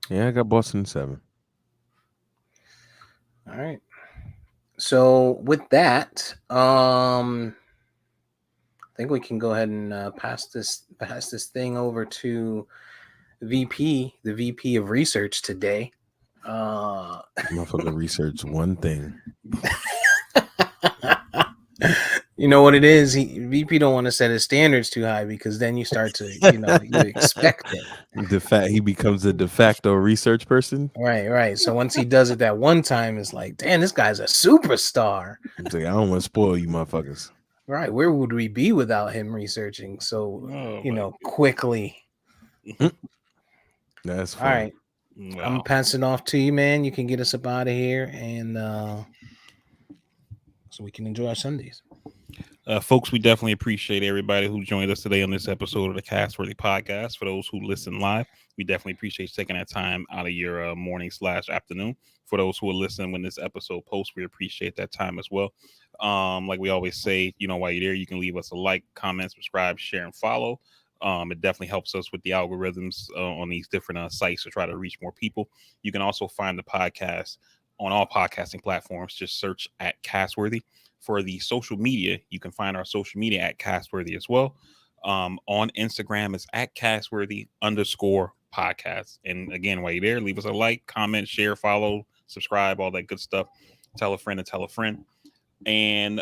Yeah, I got Boston 7. All right. So with that, I think we can go ahead and pass this thing over to the VP of research today. Motherfucker research one thing. You know what it is? VP don't want to set his standards too high because then you start to, you expect it. He becomes a de facto research person. Right. So once he does it that one time, it's like, damn, this guy's a superstar. It's like, I don't want to spoil you motherfuckers. Right. Where would we be without him researching so, quickly? That's fine. All right. Wow. I'm gonna pass it off to you, man. You can get us up out of here, and so we can enjoy our Sundays. Folks, we definitely appreciate everybody who joined us today on this episode of the Castworthy Podcast. For those who listen live, we definitely appreciate you taking that time out of your morning/afternoon. For those who are listening when this episode posts, we appreciate that time as well. Like we always say, while you're there, you can leave us a like, comment, subscribe, share, and follow. It definitely helps us with the algorithms on these different sites to try to reach more people. You can also find the podcast on all podcasting platforms. Just search at Castworthy. For the social media, you can find our social media at Castworthy as well. On Instagram, it's at Castworthy_podcast. And again, while you're there, leave us a like, comment, share, follow, subscribe, all that good stuff. Tell a friend to tell a friend. And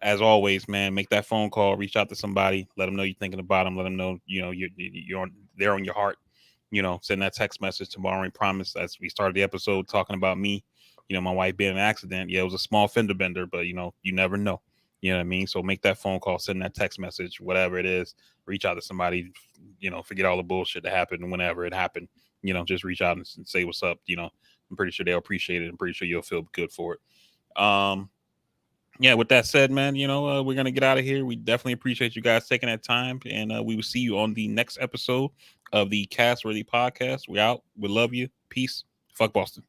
as always, man, make that phone call, reach out to somebody, let them know you're thinking about them, let them know, they're on your heart. Send that text message tomorrow. And promise, as we started the episode talking about me, my wife being in an accident. Yeah, it was a small fender bender, but you never know. You know what I mean? So make that phone call, send that text message, whatever it is, reach out to somebody, forget all the bullshit that happened whenever it happened. Just reach out and say what's up. I'm pretty sure they'll appreciate it. I'm pretty sure you'll feel good for it. Yeah, with that said, man, we're going to get out of here. We definitely appreciate you guys taking that time. And we will see you on the next episode of the Castworthy Podcast. We're out. We love you. Peace. Fuck Boston.